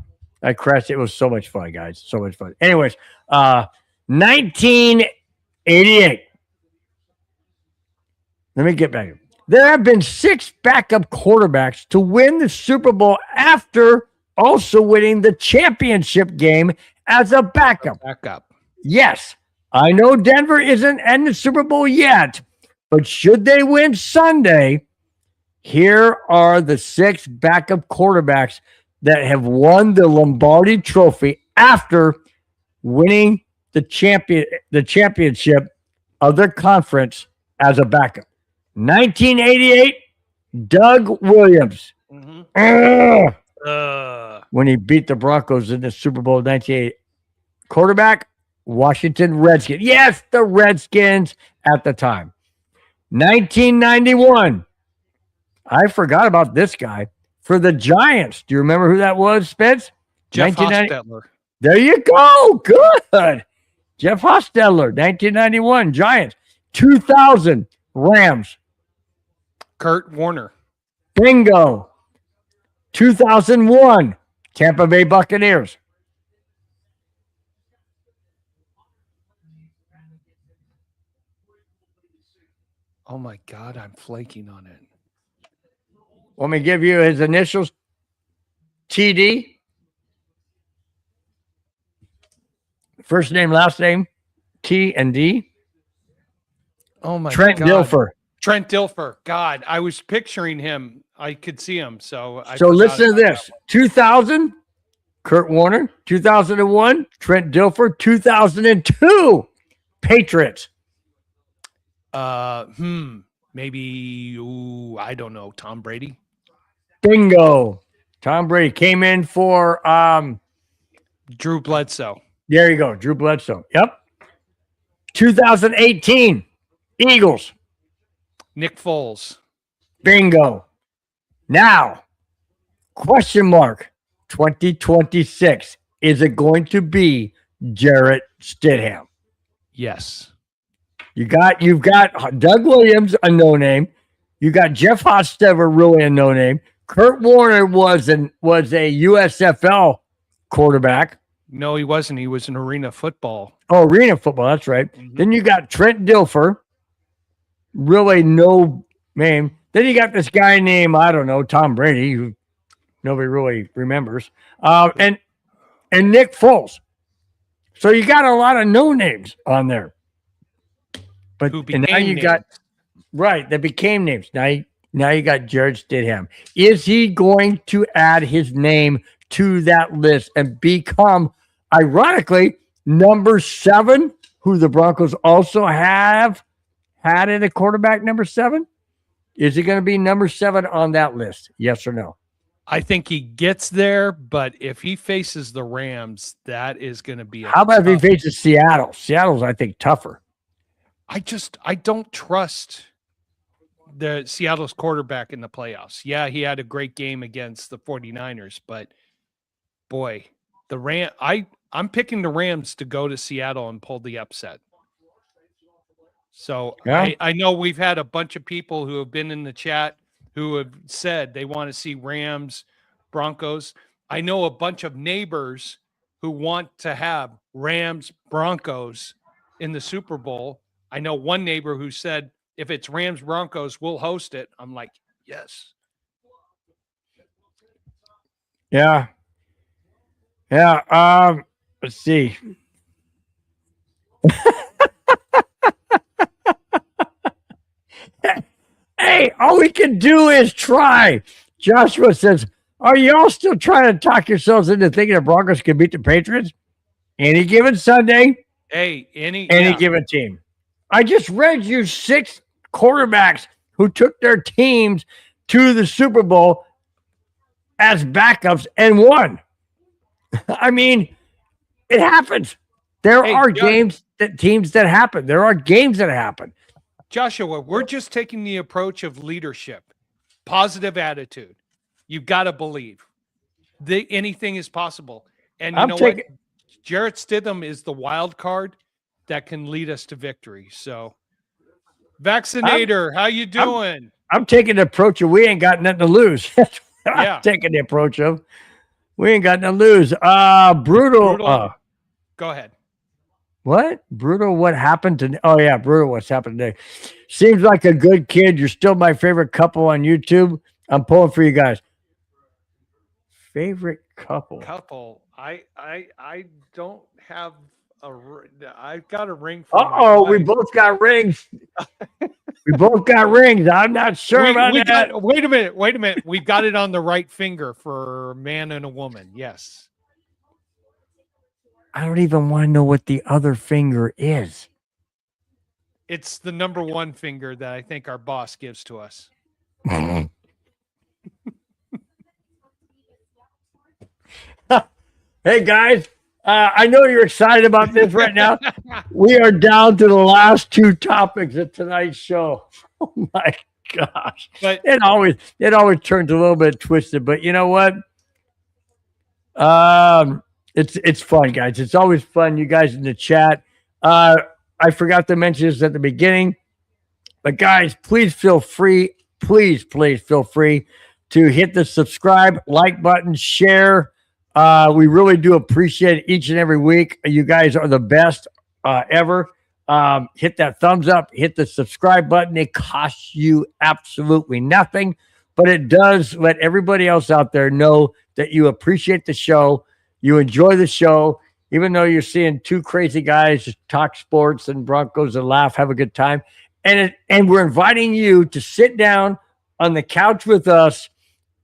crashed. It was so much fun, guys. So much fun. Anyways, 1988. Let me get back. There have been 6 backup quarterbacks to win the Super Bowl after also winning the championship game as a backup. Yes, I know Denver isn't in the Super Bowl yet, but should they win Sunday, here are the 6 backup quarterbacks that have won the Lombardi Trophy after winning the championship of their conference as a backup. 1988, Doug Williams. When he beat the Broncos in the Super Bowl 1988. Quarterback, Washington Redskins. Yes, the Redskins at the time. 1991. I forgot about this guy. For the Giants. Do you remember who that was, Spence? Jeff Hostetler. There you go. Good. Jeff Hostetler, 1991, Giants. 2000, Rams. Kurt Warner. Bingo. 2001, Tampa Bay Buccaneers. Oh, my God. I'm flaking on it. Let me give you his initials. TD. First name, last name, T and D. Oh, my Trent God. Dilfer. Trent Dilfer. God, I was picturing him. I could see him. So listen to this. 2000, Kurt Warner. 2001, Trent Dilfer. 2002, Patriots. Maybe, I don't know. Tom Brady. Bingo. Tom Brady came in for Drew Bledsoe. There you go. Drew Bledsoe. Yep. 2018, Eagles. Nick Foles. Bingo. Now, question mark, 2026. Is it going to be Jarrett Stidham? Yes. You've got Doug Williams, a no name. You got Jeff Hostetler, really a no name. Kurt Warner was a USFL quarterback. No, he wasn't. He was in arena football. Oh, arena football. That's right. Mm-hmm. Then you got Trent Dilfer. Really no name. Then you got this guy named, I don't know, Tom Brady, who nobody really remembers. And Nick Foles. So you got a lot of no names on there. But and now you got right, they became names. Now you got Jarrett Stidham. Is he going to add his name to that list and become, ironically, number 7, who the Broncos also have had in a quarterback number 7? Is he going to be number 7 on that list? Yes or no? I think he gets there, but if he faces the Rams, that is going to be how about if he faces Seattle? Seattle's, I think, tougher. I don't trust the Seattle's quarterback in the playoffs. Yeah, he had a great game against the 49ers, but boy, I'm picking the Rams to go to Seattle and pull the upset. So yeah. I know we've had a bunch of people who have been in the chat who have said they want to see Rams, Broncos. I know a bunch of neighbors who want to have Rams, Broncos in the Super Bowl. I know one neighbor who said, if it's Rams, Broncos, we'll host it. I'm like, yes. Yeah. Yeah. Let's see. Hey, all we can do is try. Joshua says, are you all still trying to talk yourselves into thinking the Broncos can beat the Patriots? Any given Sunday? Hey, any given team. I just read you 6 quarterbacks who took their teams to the Super Bowl as backups and won. I mean, it happens. There are teams that happen. There are games that happen. Joshua, we're just taking the approach of leadership, positive attitude. You've got to believe anything is possible. And you know what? Jarrett Stidham is the wild card that can lead us to victory. So, Vaccinator, how you doing? I'm taking the approach of we ain't got nothing to lose. I'm taking the approach of we ain't got nothing to lose. Brutal. Go ahead. What? Brutal, what happened to... Oh, yeah, Brutal, what's happened today. Seems like a good kid. You're still my favorite couple on YouTube. I'm pulling for you guys. Favorite couple? I don't have a... I've got a ring for Uh-oh, we both got rings. We both got rings. I'm not sure about that. Wait a minute. We've got it on the right finger for a man and a woman. Yes. I don't even want to know what the other finger is. It's the number 1 finger that I think our boss gives to us. Hey, guys. I know you're excited about this right now. We are down to the last 2 topics of tonight's show. Oh my gosh. But It always turns a little bit twisted, but you know what? It's fun, guys. It's always fun. You guys in the chat. I forgot to mention this at the beginning, but guys, please feel free. Please feel free to hit the subscribe, like button, share. We really do appreciate it each and every week. You guys are the best ever. Hit that thumbs up, hit the subscribe button. It costs you absolutely nothing, but it does let everybody else out there know that you appreciate the show, you enjoy the show, even though you're seeing two crazy guys just talk sports and Broncos and laugh, have a good time. And we're inviting you to sit down on the couch with us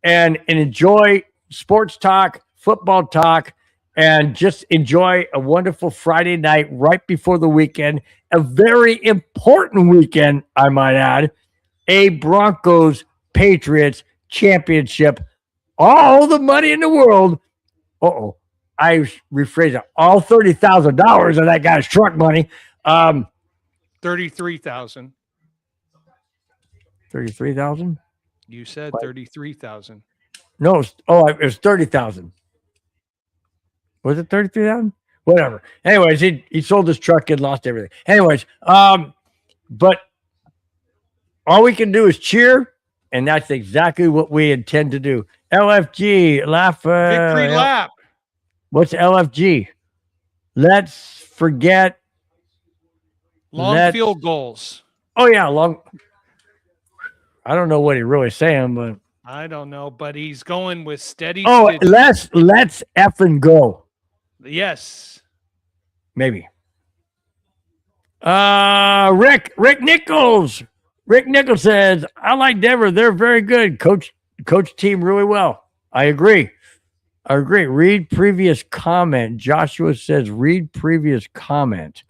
and enjoy sports talk, football talk, and just enjoy a wonderful Friday night right before the weekend. A very important weekend, I might add. A Broncos-Patriots championship. All the money in the world. I rephrase it. All $30,000 of that guy's truck money. 33,000. 33,000? You said 33,000. No, it was 30,000. Was it 33,000? Whatever. Anyways, he sold his truck and lost everything. Anyways, but all we can do is cheer, and that's exactly what we intend to do. LFG, laugh. Victory lap. What's LFG? Let's forget. Long field goals. Oh, yeah, long. I don't know what he's really saying, but. I don't know, but he's going with steady. Oh, let's effing go. Yes. Maybe. Rick Nichols. Rick Nichols says, I like Denver. They're very good. Coach team really well. I agree. Read previous comment. Joshua says, read previous comment.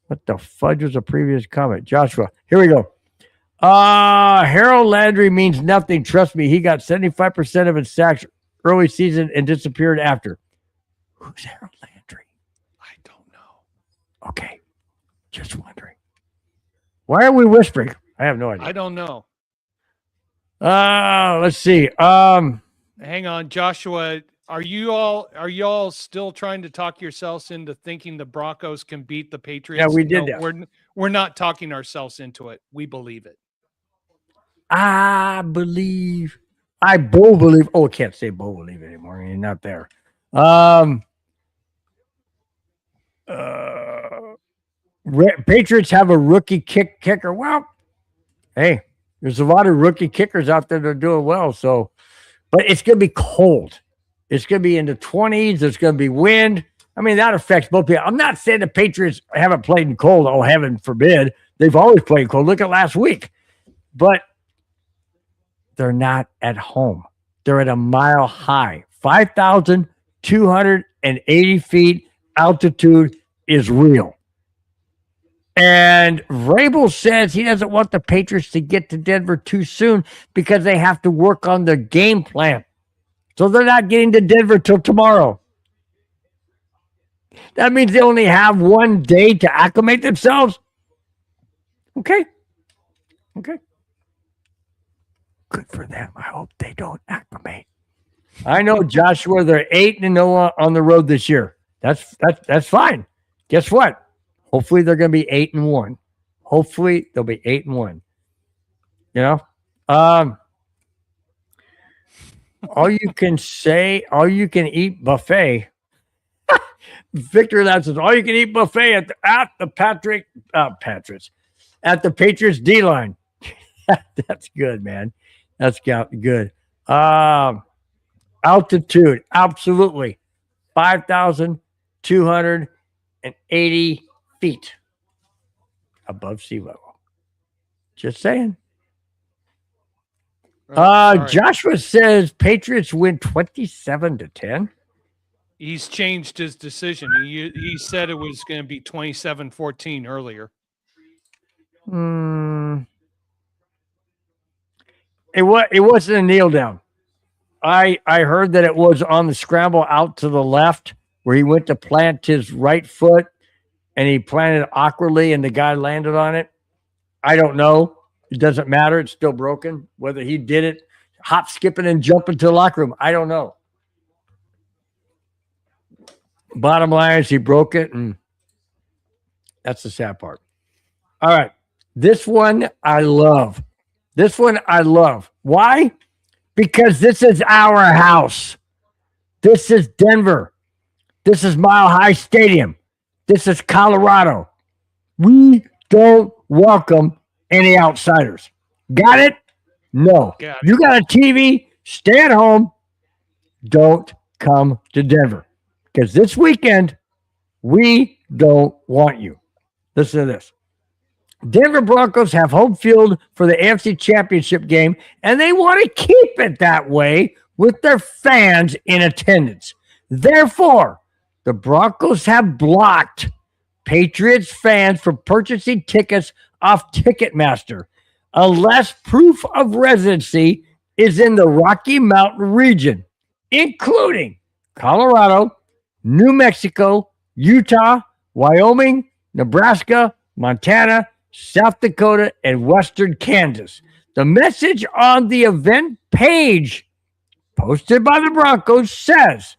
What the fudge was a previous comment? Joshua, here we go. Harold Landry means nothing. Trust me. He got 75% of his sacks early season and disappeared after. Who's Harold Landry? I don't know. Okay. Just wondering. Why are we whispering? I have no idea. I don't know. Let's see. Hang on, Joshua. Are you all still trying to talk yourselves into thinking the Broncos can beat the Patriots? Yeah, we did that. We're not talking ourselves into it. We believe it. I believe. I believe. Oh, I can't say believe anymore. You're not there. Patriots have a rookie kicker. Well, hey, there's a lot of rookie kickers out there that are doing well. So, but it's going to be cold. It's going to be in the 20s. There's going to be wind. I mean, that affects both people. I'm not saying the Patriots haven't played in cold. Oh, heaven forbid. They've always played cold. Look at last week. But they're not at home. They're at a mile high. 5,280 feet altitude is real. And Vrabel says he doesn't want the Patriots to get to Denver too soon because they have to work on their game plan. So they're not getting to Denver till tomorrow. That means they only have one day to acclimate themselves. Okay. Good for them. I hope they don't acclimate. I know, Joshua, they're 8-0 on the road this year. That's fine. Guess what? Hopefully they're going to be 8-1. Hopefully they'll be 8-1. You know? All you can eat buffet. Victor, that says all you can eat buffet at the Patriots D line. That's good, man. That's good. Altitude, absolutely. 5,280 feet above sea level. Just saying. Joshua says Patriots win 27-10. He's changed his decision. He said it was going to be 27-14 earlier. It wasn't a kneel down. I heard that it was on the scramble out to the left where he went to plant his right foot and he planted awkwardly and the guy landed on it. I don't know. It doesn't matter. It's still broken. Whether he did it, hop, skipping, and jumping to the locker room, I don't know. Bottom line is he broke it, and that's the sad part. All right. This one I love. This one I love. Why? Because this is our house. This is Denver. This is Mile High Stadium. This is Colorado. We don't welcome any outsiders. Got it? No. Got it. You got a TV, stay at home. Don't come to Denver. Because this weekend, we don't want you. Listen to this. Denver Broncos have home field for the AFC Championship game, and they want to keep it that way with their fans in attendance. Therefore, the Broncos have blocked Patriots fans from purchasing tickets off Ticketmaster unless proof of residency is in the Rocky Mountain region, including Colorado, New Mexico, Utah, Wyoming, Nebraska, Montana, South Dakota, and Western Kansas. The message on the event page posted by the Broncos says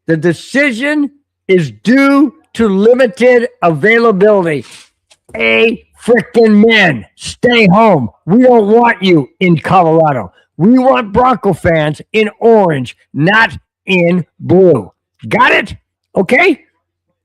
the decision is due to limited availability. Frickin' men, stay home. We don't want you in Colorado. We want Bronco fans in orange, not in blue. Got it? Okay?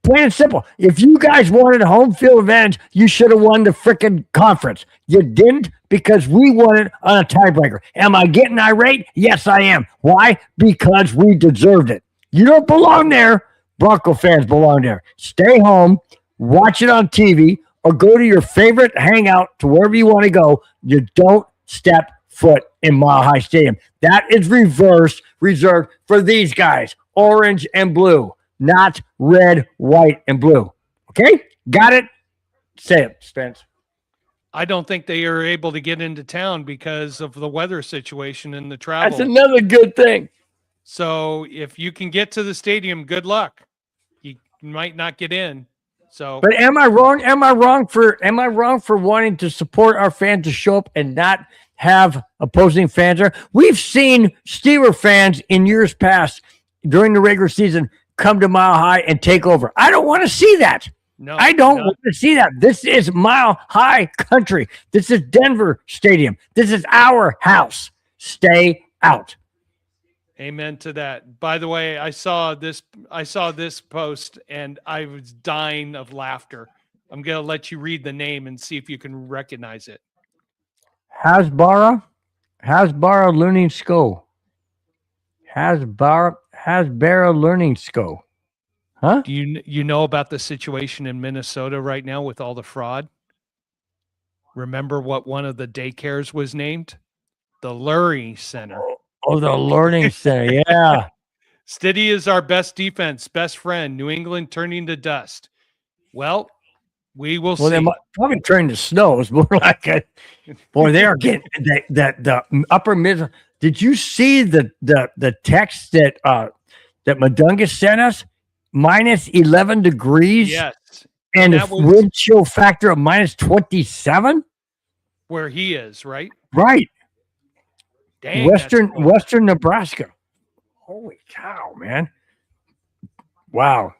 Plain and simple. If you guys wanted a home field advantage, you should have won the frickin' conference. You didn't because we won it on a tiebreaker. Am I getting irate? Yes, I am. Why? Because we deserved it. You don't belong there. Bronco fans belong there. Stay home, watch it on TV, or go to your favorite hangout to wherever you want to go. You don't step foot in Mile High Stadium. That is reserved for these guys, orange and blue, not red, white, and blue. Okay? Got it? Say it, Spence. I don't think they are able to get into town because of the weather situation and the travel. That's another good thing. So if you can get to the stadium, good luck. You might not get in. So, but am I wrong? Am I wrong for wanting to support our fans to show up and not have opposing fans there? We've seen Steeler fans in years past during the regular season come to Mile High and take over. I don't want to see that. No, I don't want to see that. This is Mile High country. This is Denver Stadium. This is our house. Stay out. Amen to that. By the way, I saw this post and I was dying of laughter. I'm going to let you read the name and see if you can recognize it. Hasbara Learning School. Hasbara Learning School. Huh? Do you know about the situation in Minnesota right now with all the fraud? Remember what one of the daycares was named? The Lurie Center. Oh, the Learning Center, yeah. Stiddy is our best defense, best friend. New England turning to dust. Well, we will see. They might probably turn to snow. It's more like a boy. They are getting the upper mid. Did you see the text that Madunga sent us? Minus 11 degrees. Yes, and a wind chill factor of minus 27. Where he is, right? Right. Dang, Western Nebraska. Holy cow, man. Wow.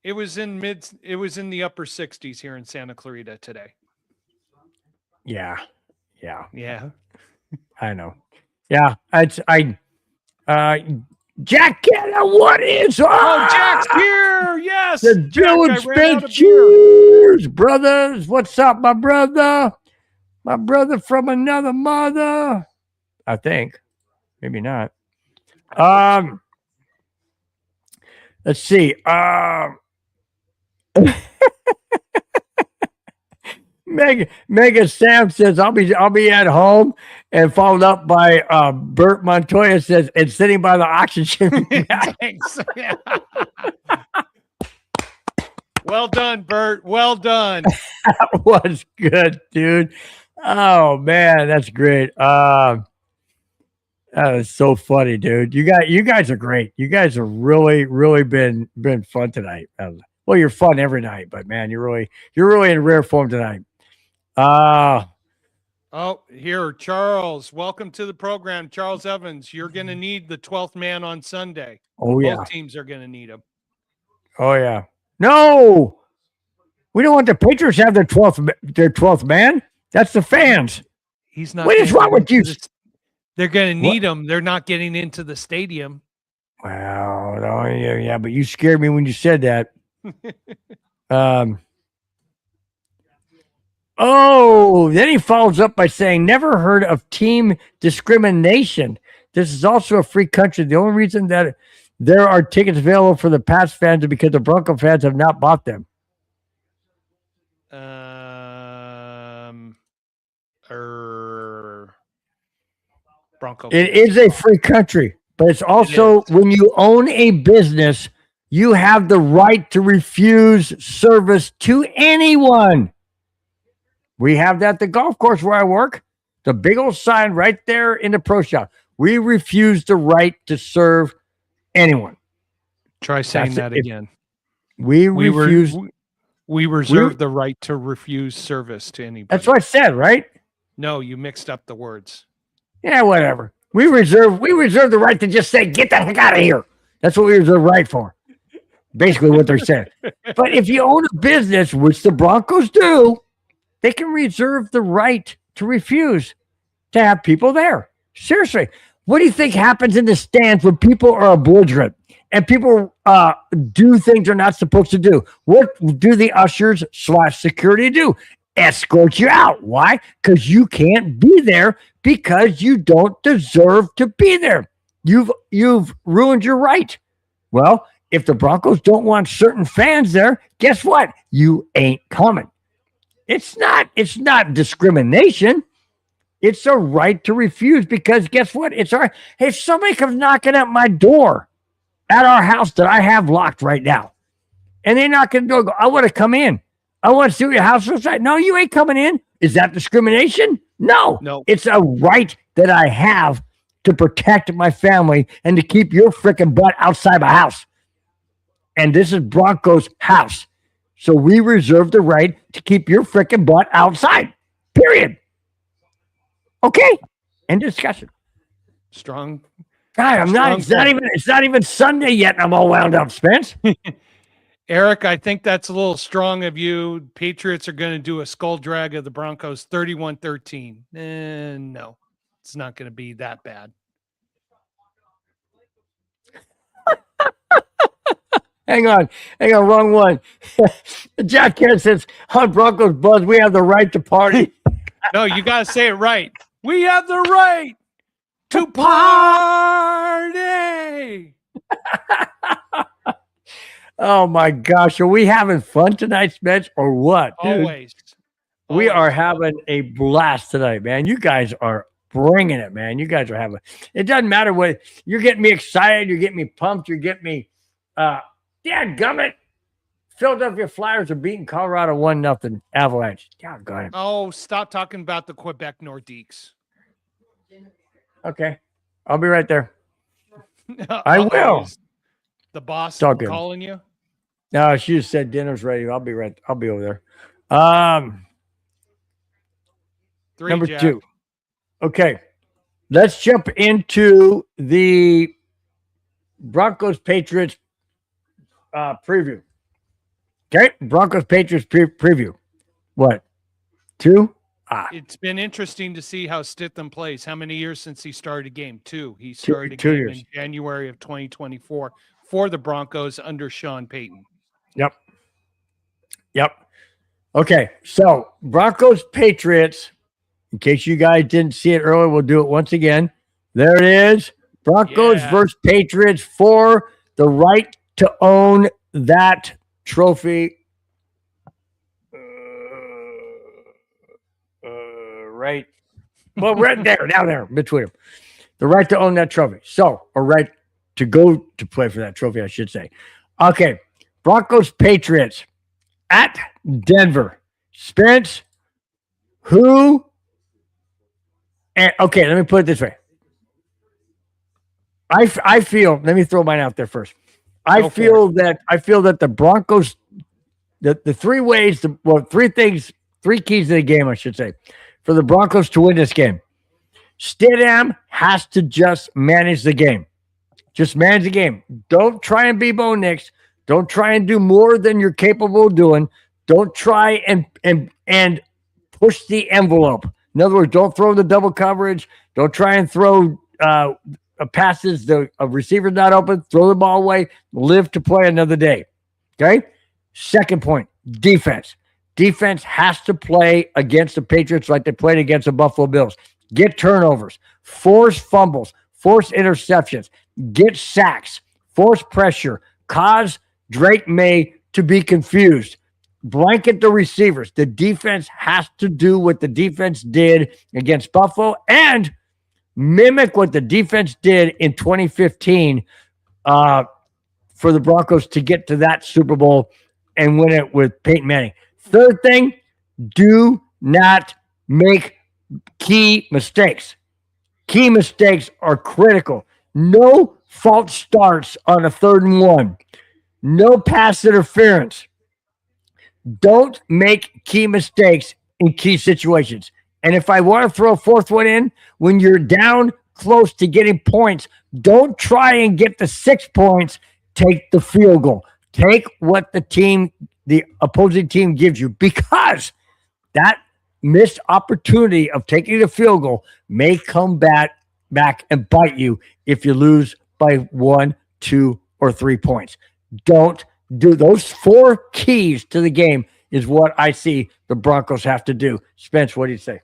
It was in the upper 60s here in Santa Clarita today. Yeah. I know. Yeah. Jack Canna, what is up? Oh, Jack's here. Yes. The Dylan Spence. Cheers, brothers. What's up, my brother? My brother from another mother. I think. Maybe not. Let's see. Mega Sam says I'll be at home, and followed up by Bert Montoya says and sitting by the oxygen. Thanks. Well done, Bert. Well done. That was good, dude. Oh man, that's great. That was so funny, dude. You guys are great. You guys have really been fun tonight. Well, you're fun every night, but man, you're really in rare form tonight. Oh, here, Charles. Welcome to the program, Charles Evans. You're going to need the 12th man on Sunday. Oh, yeah. Both teams are going to need him. Oh, yeah. No, we don't want the Patriots to have their 12th man. That's the fans. He's not. What is wrong with you? They're going to need him. They're not getting into the stadium. Wow. Oh, yeah, but you scared me when you said that. Oh, then he follows up by saying, never heard of team discrimination. This is also a free country. The only reason that there are tickets available for the Pats fans is because the Bronco fans have not bought them. Bronco. It is a free country, but it's also when you own a business, you have the right to refuse service to anyone. We have that at the golf course where I work. The big old sign right there in the pro shop. We refuse the right to serve anyone. Try saying that again. We refuse. We reserve the right to refuse service to anybody. That's what I said, right? No, you mixed up the words. Yeah, whatever. We reserve the right to just say, get the heck out of here. That's what we reserve the right for. Basically what they're saying. But if you own a business, which the Broncos do, they can reserve the right to refuse to have people there. Seriously. What do you think happens in the stands when people are belligerent and people do things they're not supposed to do? What do the ushers / security do? Escort you out. Why? Because you can't be there because you don't deserve to be there. You've ruined your right. Well, if the Broncos don't want certain fans there, guess what? You ain't coming. It's not discrimination. It's a right to refuse because guess what? It's all right. Hey, if somebody comes knocking at my door at our house that I have locked right now, and they knock at the door, go, I want to come in. I want to see what your house looks like. No, you ain't coming in. Is that discrimination? No. It's a right that I have to protect my family and to keep your freaking butt outside my house. And this is Broncos' house. So we reserve the right to keep your freaking butt outside. Period. Okay. End discussion. Strong. God, it's not even Sunday yet, and I'm all wound up, Spence. Eric, I think that's a little strong of you. Patriots are going to do a skull drag of the Broncos 31-13. No, it's not going to be that bad. Hang on, wrong one. Jack Kent says, on Broncos Buzz, we have the right to party. No, you got to say it right. We have the right to party. Oh, my gosh. Are we having fun tonight, Spence, or what? Always. We are having a blast tonight, man. You guys are bringing it, man. You guys are having it. Doesn't matter what. You're getting me excited. You're getting me pumped. You're getting me dadgummit. Philadelphia Flyers are beating Colorado 1-0 Avalanche. Doggone it. Oh, stop talking about the Quebec Nordiques. Okay. I'll be right there. I will. The boss calling you? No, she just said dinner's ready. I'll be over there. Number Jack. 2. Okay. Let's jump into the Broncos Patriots preview. Okay. Broncos Patriots preview. What? 2? It's been interesting to see how Stidham plays. How many years since he started a game? 2. He started a 2 game years. in January of 2024 for the Broncos under Sean Payton. Yep. Okay. So Broncos Patriots, in case you guys didn't see it earlier, we'll do it once again. There it is. Broncos versus Patriots for the right to own that trophy. Right. Well, right there, down there between them. The right to own that trophy. So, or right to go to play for that trophy, I should say. Okay. Broncos Patriots at Denver. Spence, who? And okay, let me put it this way. I feel. Let me throw mine out there first. I feel that the Broncos, the 3 ways, 3 things, 3 keys to the game, I should say. for the Broncos to win this game. Stidham has to just manage the game. Just manage the game. Don't try and be Bo Nix. Don't try and do more than you're capable of doing. Don't try and push the envelope. In other words, don't throw the double coverage. Don't try and throw passes. A receiver's not open. Throw the ball away. Live to play another day. Okay? Second point, defense. Defense has to play against the Patriots like they played against the Buffalo Bills. Get turnovers. Force fumbles. Force interceptions. Get sacks. Force pressure. Cause Drake May to be confused. Blanket the receivers. The defense has to do what the defense did against Buffalo and mimic what the defense did in 2015 for the Broncos to get to that Super Bowl and win it with Peyton Manning. Third thing, do not make key mistakes. Key mistakes are critical. No false starts on a 3rd and 1. No pass interference. Don't make key mistakes in key situations. And if I want to throw a 4th one in, when you're down close to getting points, don't try and get the 6 points. Take the field goal. Take what the opposing team gives you, because that missed opportunity of taking the field goal may come back and bite you if you lose by 1, 2, or 3 points. Don't do those 4 keys to the game is what I see the Broncos have to do. Spence, what do you say?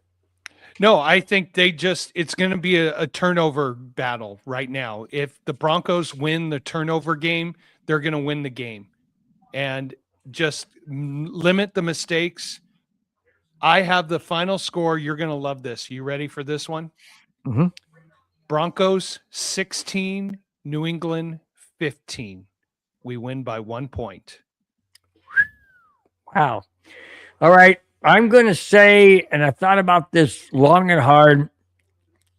No, I think it's going to be a turnover battle right now. If the Broncos win the turnover game, they're going to win the game. And just limit the mistakes. I have the final score. You're going to love this. You ready for this one? Mm-hmm. Broncos 16, New England 15. We win by 1 point. Wow. All right. I'm going to say, and I thought about this long and hard.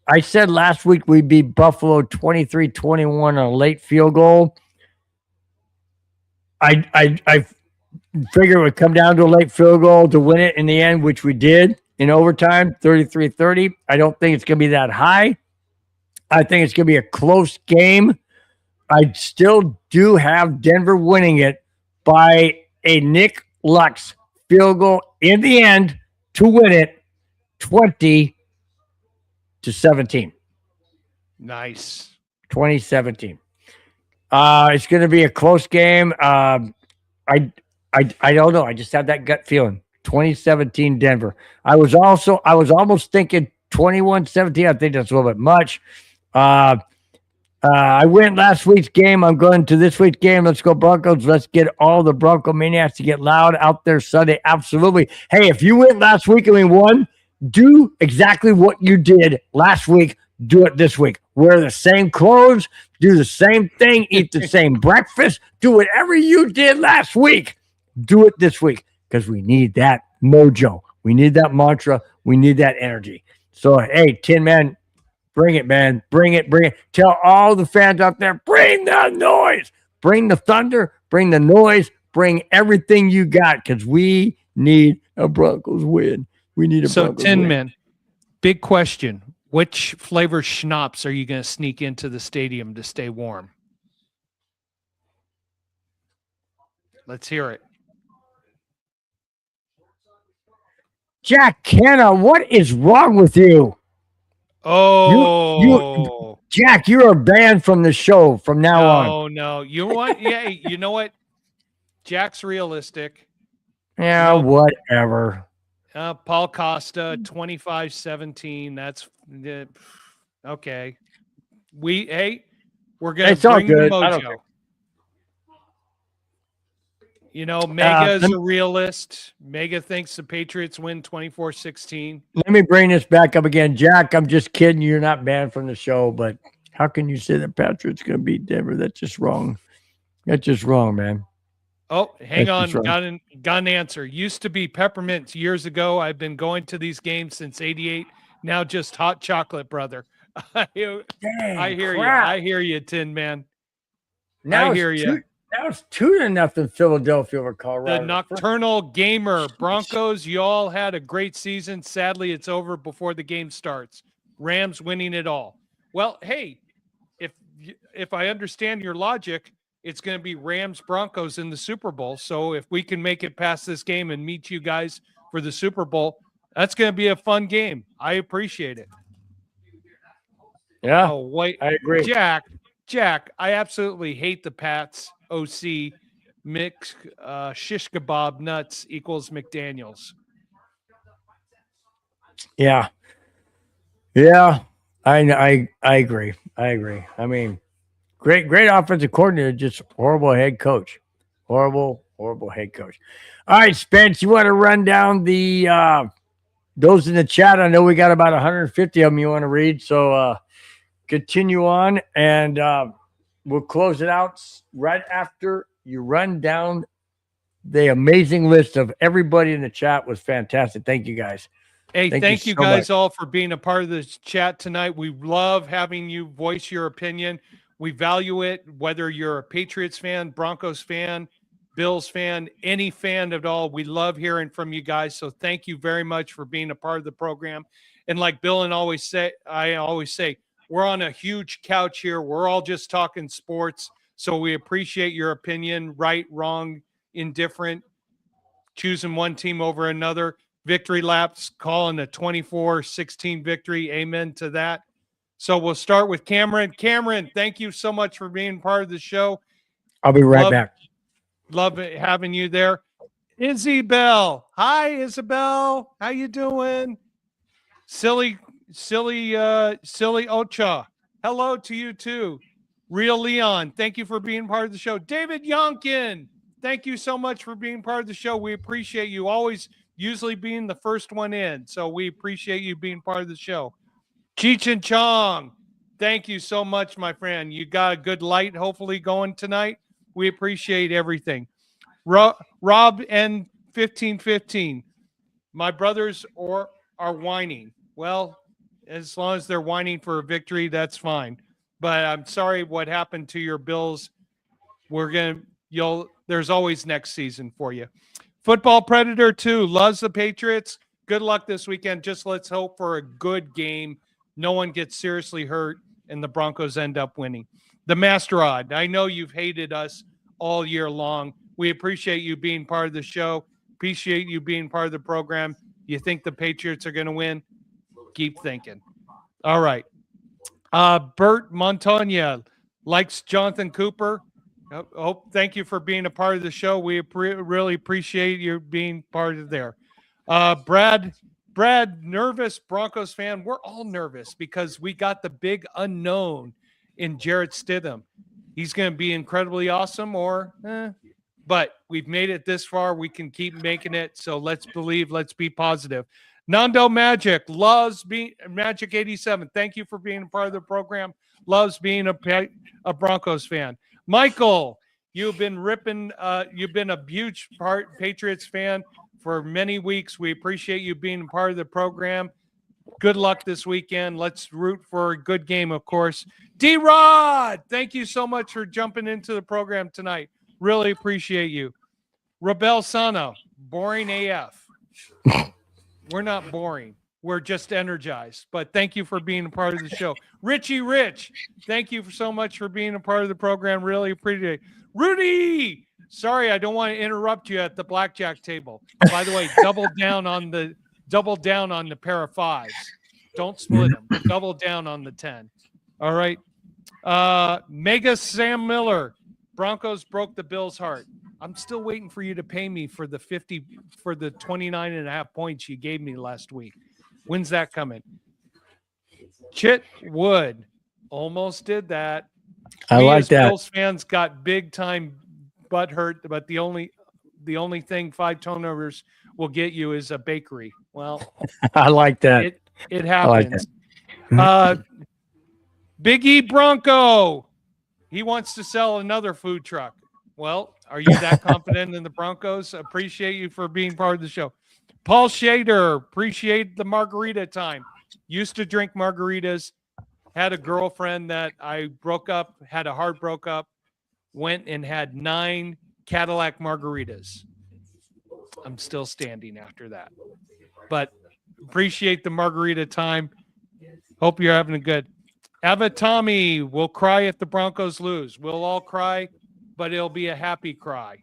I said last week we beat Buffalo 23-21 on a late field goal. I figured it would come down to a late field goal to win it in the end, which we did in overtime, 33-30. I don't think it's going to be that high. I think it's going to be a close game. I still do have Denver winning it by a Nick Lux field goal in the end to win it 20-17. Nice. 2017. It's going to be a close game. I don't know. I just have that gut feeling. 2017 Denver. I was almost thinking 21-17. I think that's a little bit much. I went last week's game. I'm going to this week's game. Let's go Broncos. Let's get all the Bronco maniacs to get loud out there Sunday. Absolutely. Hey, if you went last week and we won, do exactly what you did last week. Do it this week. Wear the same clothes. Do the same thing. Eat the same breakfast. Do whatever you did last week. Do it this week because we need that mojo. We need that mantra. We need that energy. So, hey, Tin Man, bring it, man. Bring it. Bring it. Tell all the fans out there, bring the noise. Bring the thunder. Bring the noise. Bring everything you got because we need a Broncos win. We need a Broncos Tin win. Man, big question. Which flavor schnapps are you going to sneak into the stadium to stay warm? Let's hear it. Jack Canna, what is wrong with you? Oh, Jack, you're banned from the show from now on. Oh, no. You know what? Yeah, you know what? Jack's realistic. Yeah, whatever. Paul Costa, 25-17. That's okay. We're going to bring the mojo. You know, Mega is a realist. Mega thinks the Patriots win 24-16. Let me bring this back up again. Jack, I'm just kidding. You're not banned from the show, but how can you say that Patriots going to beat Denver? That's just wrong. That's just wrong, man. Oh, hang on. Got an answer. Used to be peppermint years ago. I've been going to these games since 88. Now just hot chocolate, brother. I hear you. I hear you, Tin Man. Now I hear you. Now it's 2-0 Philadelphia over The Colorado. Nocturnal Gamer. Broncos, you all had a great season. Sadly, it's over before the game starts. Rams winning it all. Well, hey, if I understand your logic, it's going to be Rams Broncos in the Super Bowl. So if we can make it past this game and meet you guys for the Super Bowl, that's going to be a fun game. I appreciate it. Yeah, Oh, wait, I agree. Jack, I absolutely hate the Pats. OC mix shish kebab nuts equals McDaniels. Yeah, I agree. I agree. I mean, great offensive coordinator, just horrible head coach. Horrible head coach. All right, Spence, you want to run down the those in the chat? I know we got about 150 of them you want to read, so continue on, and we'll close it out right after you run down the amazing list of everybody in the chat. Was fantastic. Thank you, guys. Hey, thank you so guys much. all for being a part of this chat tonight. We love having you voice your opinion. We value it, whether you're a Patriots fan, Broncos fan, Bills fan, any fan at all. We love hearing from you guys. So thank you very much for being a part of the program. And like Bill and I always say, we're on a huge couch here. We're all just talking sports. So we appreciate your opinion, right, wrong, indifferent, choosing one team over another. Victory laps, calling a 24-16 victory. Amen to that. So we'll start with Cameron. Cameron, thank you so much for being part of the show. I'll be right back. Love having you there. Isabel. Hi, Isabel. How you doing? Silly Ocha. Hello to you too. Real Leon, thank you for being part of the show. David Yonkin, thank you so much for being part of the show. We appreciate you always usually being the first one in. So we appreciate you being part of the show. Cheech and Chong, thank you so much, my friend. You got a good light, hopefully, going tonight. We appreciate everything. Rob and 1515, my brothers are whining. Well, as long as they're whining for a victory, that's fine. But I'm sorry what happened to your Bills. There's always next season for you. Football Predator 2 loves the Patriots. Good luck this weekend. Just let's hope for a good game. No one gets seriously hurt, and the Broncos end up winning. The Masterod, I know you've hated us all year long. We appreciate you being part of the show. Appreciate you being part of the program. You think the Patriots are going to win? Keep thinking. All right. Bert Montagna likes Jonathan Cooper. Thank you for being a part of the show. We really appreciate you being part of there. Brad, nervous Broncos fan. We're all nervous because we got the big unknown in Jarrett Stidham. He's going to be incredibly awesome, but we've made it this far. We can keep making it. So let's believe. Let's be positive. Nando Magic loves being Magic 87. Thank you for being a part of the program. Loves being a Broncos fan. Michael, you've been ripping. You've been a huge Patriots fan for many weeks. We appreciate you being a part of the program. Good luck this weekend. Let's root for a good game, of course. D-Rod, thank you so much for jumping into the program tonight. Really appreciate you. Rebel Sana, boring AF. We're not boring. We're just energized. But thank you for being a part of the show. Richie Rich, thank you so much for being a part of the program. Really appreciate it. Rudy, sorry, I don't want to interrupt you at the blackjack table. By the way, double down on the pair of fives. Don't split them. Double down on the 10. All right. Mega Sam Miller, Broncos broke the Bills' heart. I'm still waiting for you to pay me for the 29.5 points you gave me last week. When's that coming? Chit Wood almost did that. I like that. Bills fans got big time butt hurt, but the only thing 5 turnovers will get you is a bakery. Well, I like that. It happens. Big E Bronco, he wants to sell another food truck. Well, are you that confident in the Broncos? Appreciate you for being part of the show. Paul Shader, appreciate the margarita time. Used to drink margaritas. Had a girlfriend that I broke up, had a hard broke up. went and had 9 Cadillac margaritas. I'm still standing after that. But appreciate the margarita time. Hope you're having a good. Ava Tommy will cry if the Broncos lose. We'll all cry, but it'll be a happy cry.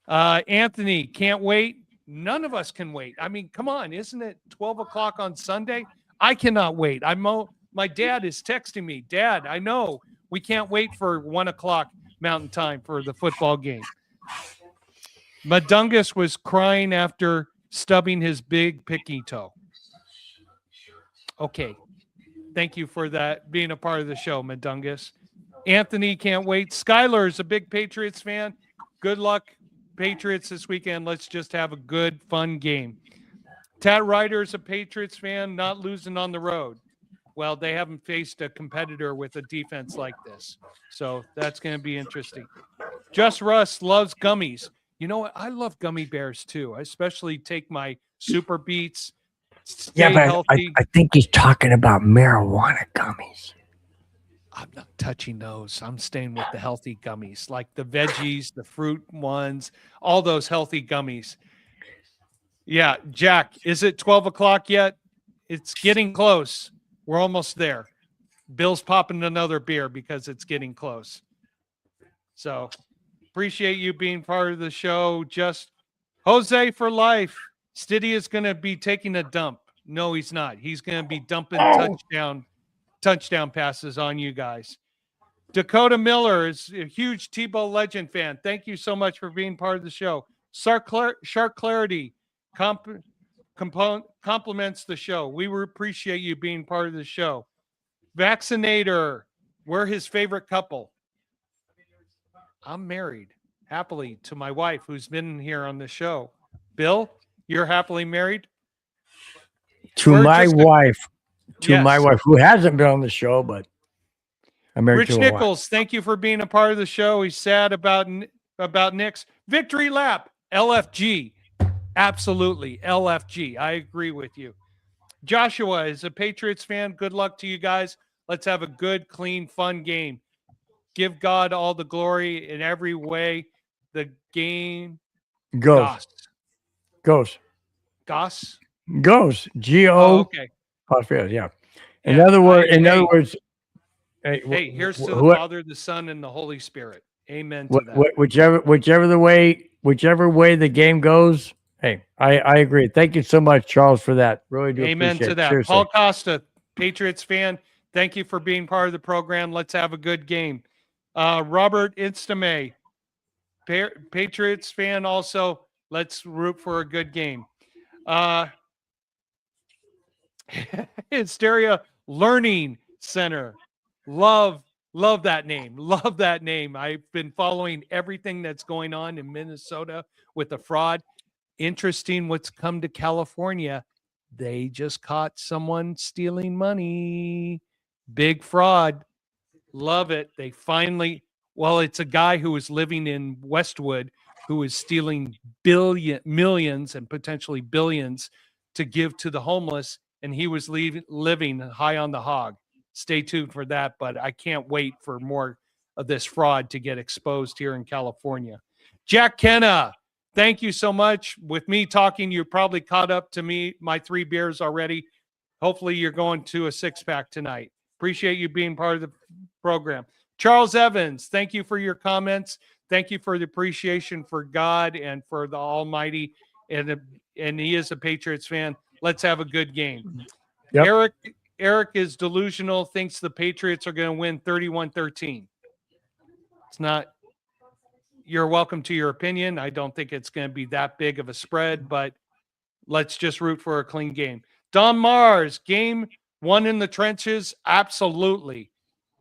Anthony, can't wait. None of us can wait. I mean, come on. Isn't it 12 o'clock on Sunday? I cannot wait. My dad is texting me. Dad, I know we can't wait for 1 o'clock Mountain Time for the football game. Madungus was crying after stubbing his big pinky toe. Okay. Thank you for that, being a part of the show, Madungus. Anthony, can't wait. Skylar is a big Patriots fan. Good luck, Patriots, this weekend. Let's just have a good, fun game. Tat Ryder is a Patriots fan, not losing on the road. Well, they haven't faced a competitor with a defense like this. So that's going to be interesting. Just Russ loves gummies. You know what? I love gummy bears too. I especially take my Super Beats. Stay healthy. I think he's talking about marijuana gummies. I'm not touching those. I'm staying with the healthy gummies, like the veggies, the fruit ones, all those healthy gummies. Yeah, Jack, is it 12 o'clock yet? It's getting close. We're almost there. Bill's popping another beer because it's getting close. So appreciate you being part of the show. Just Jose for life. Stiddy is going to be taking a dump. No, he's not. He's going to be dumping touchdown passes on you guys. Dakota Miller is a huge Tebow legend fan. Thank you so much for being part of the show. Shark Clarity compliments the show. We appreciate you being part of the show. Vaccinator, we're his favorite couple. I'm married happily to my wife who's been here on the show. Bill, you're happily married? To my wife, who hasn't been on the show, but I'm married Rich to Nichols, thank you for being a part of the show. He's sad about Knicks. Victory lap, LFG. Absolutely, LFG. I agree with you. Joshua is a Patriots fan. Good luck to you guys. Let's have a good, clean, fun game. Give God all the glory in every way. The game goes. Goss. Go. Okay. Yeah. In other words. Hey, here's to the Father, the Son, and the Holy Spirit. Amen to that. Whichever way the game goes. Hey, I agree. Thank you so much, Charles, for that. Really do Amen appreciate to that. Seriously. Paul Costa, Patriots fan. Thank you for being part of the program. Let's have a good game. Robert Instame, Patriots fan also. Let's root for a good game. Hysteria Learning Center. Love that name. Love that name. I've been following everything that's going on in Minnesota with the fraud. Interesting what's come to California. They just caught someone stealing money. Big fraud. Love it. They finally, it's a guy who was living in Westwood who is stealing millions and potentially billions to give to the homeless, and he was living high on the hog. Stay tuned for that, but I can't wait for more of this fraud to get exposed here in California. Jack Kenna, thank you so much. With me talking, you're probably caught up to my 3 beers already. Hopefully you're going to a 6-pack tonight. Appreciate you being part of the program. Charles Evans, thank you for your comments. Thank you for the appreciation for God and for the Almighty. And he is a Patriots fan. Let's have a good game. Yep. Eric is delusional, thinks the Patriots are going to win 31-13. It's not. You're welcome to your opinion. I don't think it's going to be that big of a spread, but let's just root for a clean game. Don Mars, game 1 in the trenches. Absolutely.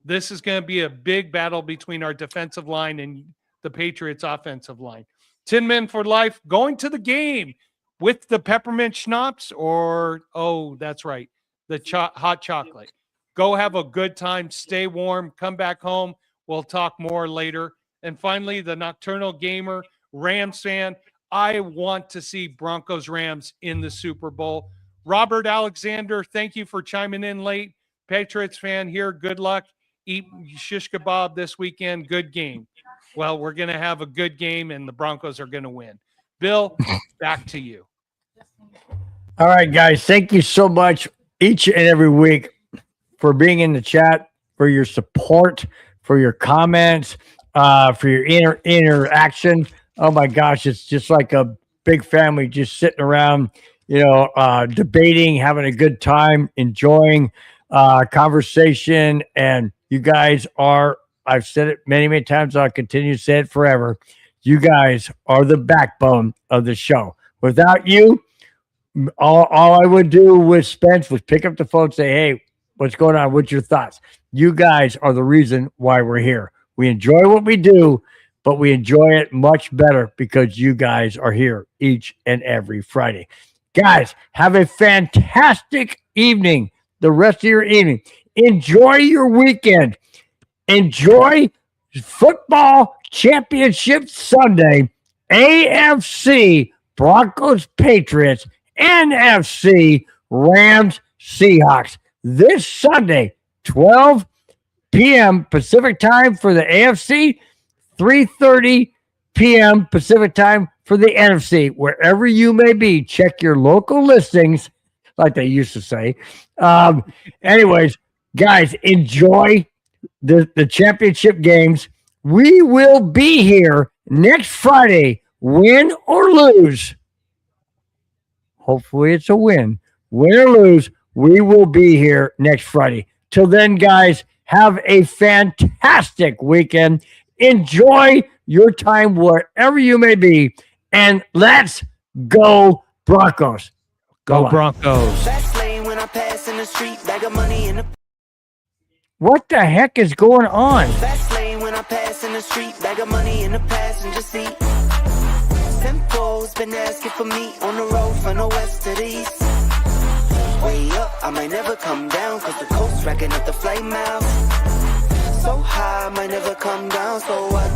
This is going to be a big battle between our defensive line and the Patriots offensive line. 10 men for life going to the game with the peppermint schnapps that's right. The hot chocolate. Go have a good time. Stay warm. Come back home. We'll talk more later. And finally, the Nocturnal Gamer, Rams fan. I want to see Broncos Rams in the Super Bowl. Robert Alexander, thank you for chiming in late. Patriots fan here. Good luck. eat shish kebab this weekend. Good game. Well, we're going to have a good game, and the Broncos are going to win. Bill, back to you. All right, guys. Thank you so much each and every week for being in the chat, for your support, for your comments, for your interaction. Oh my gosh, it's just like a big family just sitting around, debating, having a good time, enjoying conversation. And you guys are, I've said it many, many times, I'll continue to say it forever. You guys are the backbone of the show. Without you, all I would do with Spence was pick up the phone and say, hey, what's going on? What's your thoughts? You guys are the reason why we're here. We enjoy what we do, but we enjoy it much better because you guys are here each and every Friday. Guys, have a fantastic evening, the rest of your evening. Enjoy your weekend. Enjoy football championship Sunday, AFC Broncos Patriots, NFC Rams Seahawks. This Sunday, 12 p.m. Pacific time for the AFC, 3:30 p.m. Pacific time for the NFC. Wherever you may be, check your local listings, like they used to say. Anyways, guys, enjoy the championship games. We will be here next Friday, win or lose. Hopefully it's a win. Win or lose, we will be here next Friday. Till then, guys, have a fantastic weekend. Enjoy your time wherever you may be. And let's go Broncos. Go Broncos. What the heck is going on? Fast lane when I pass in the street, bag of money in the passenger seat. Simcoe's been asking for me on the road from the west to the east. Way up, I might never come down, cause the coast's racking up the flame out. So high, I might never come down, so I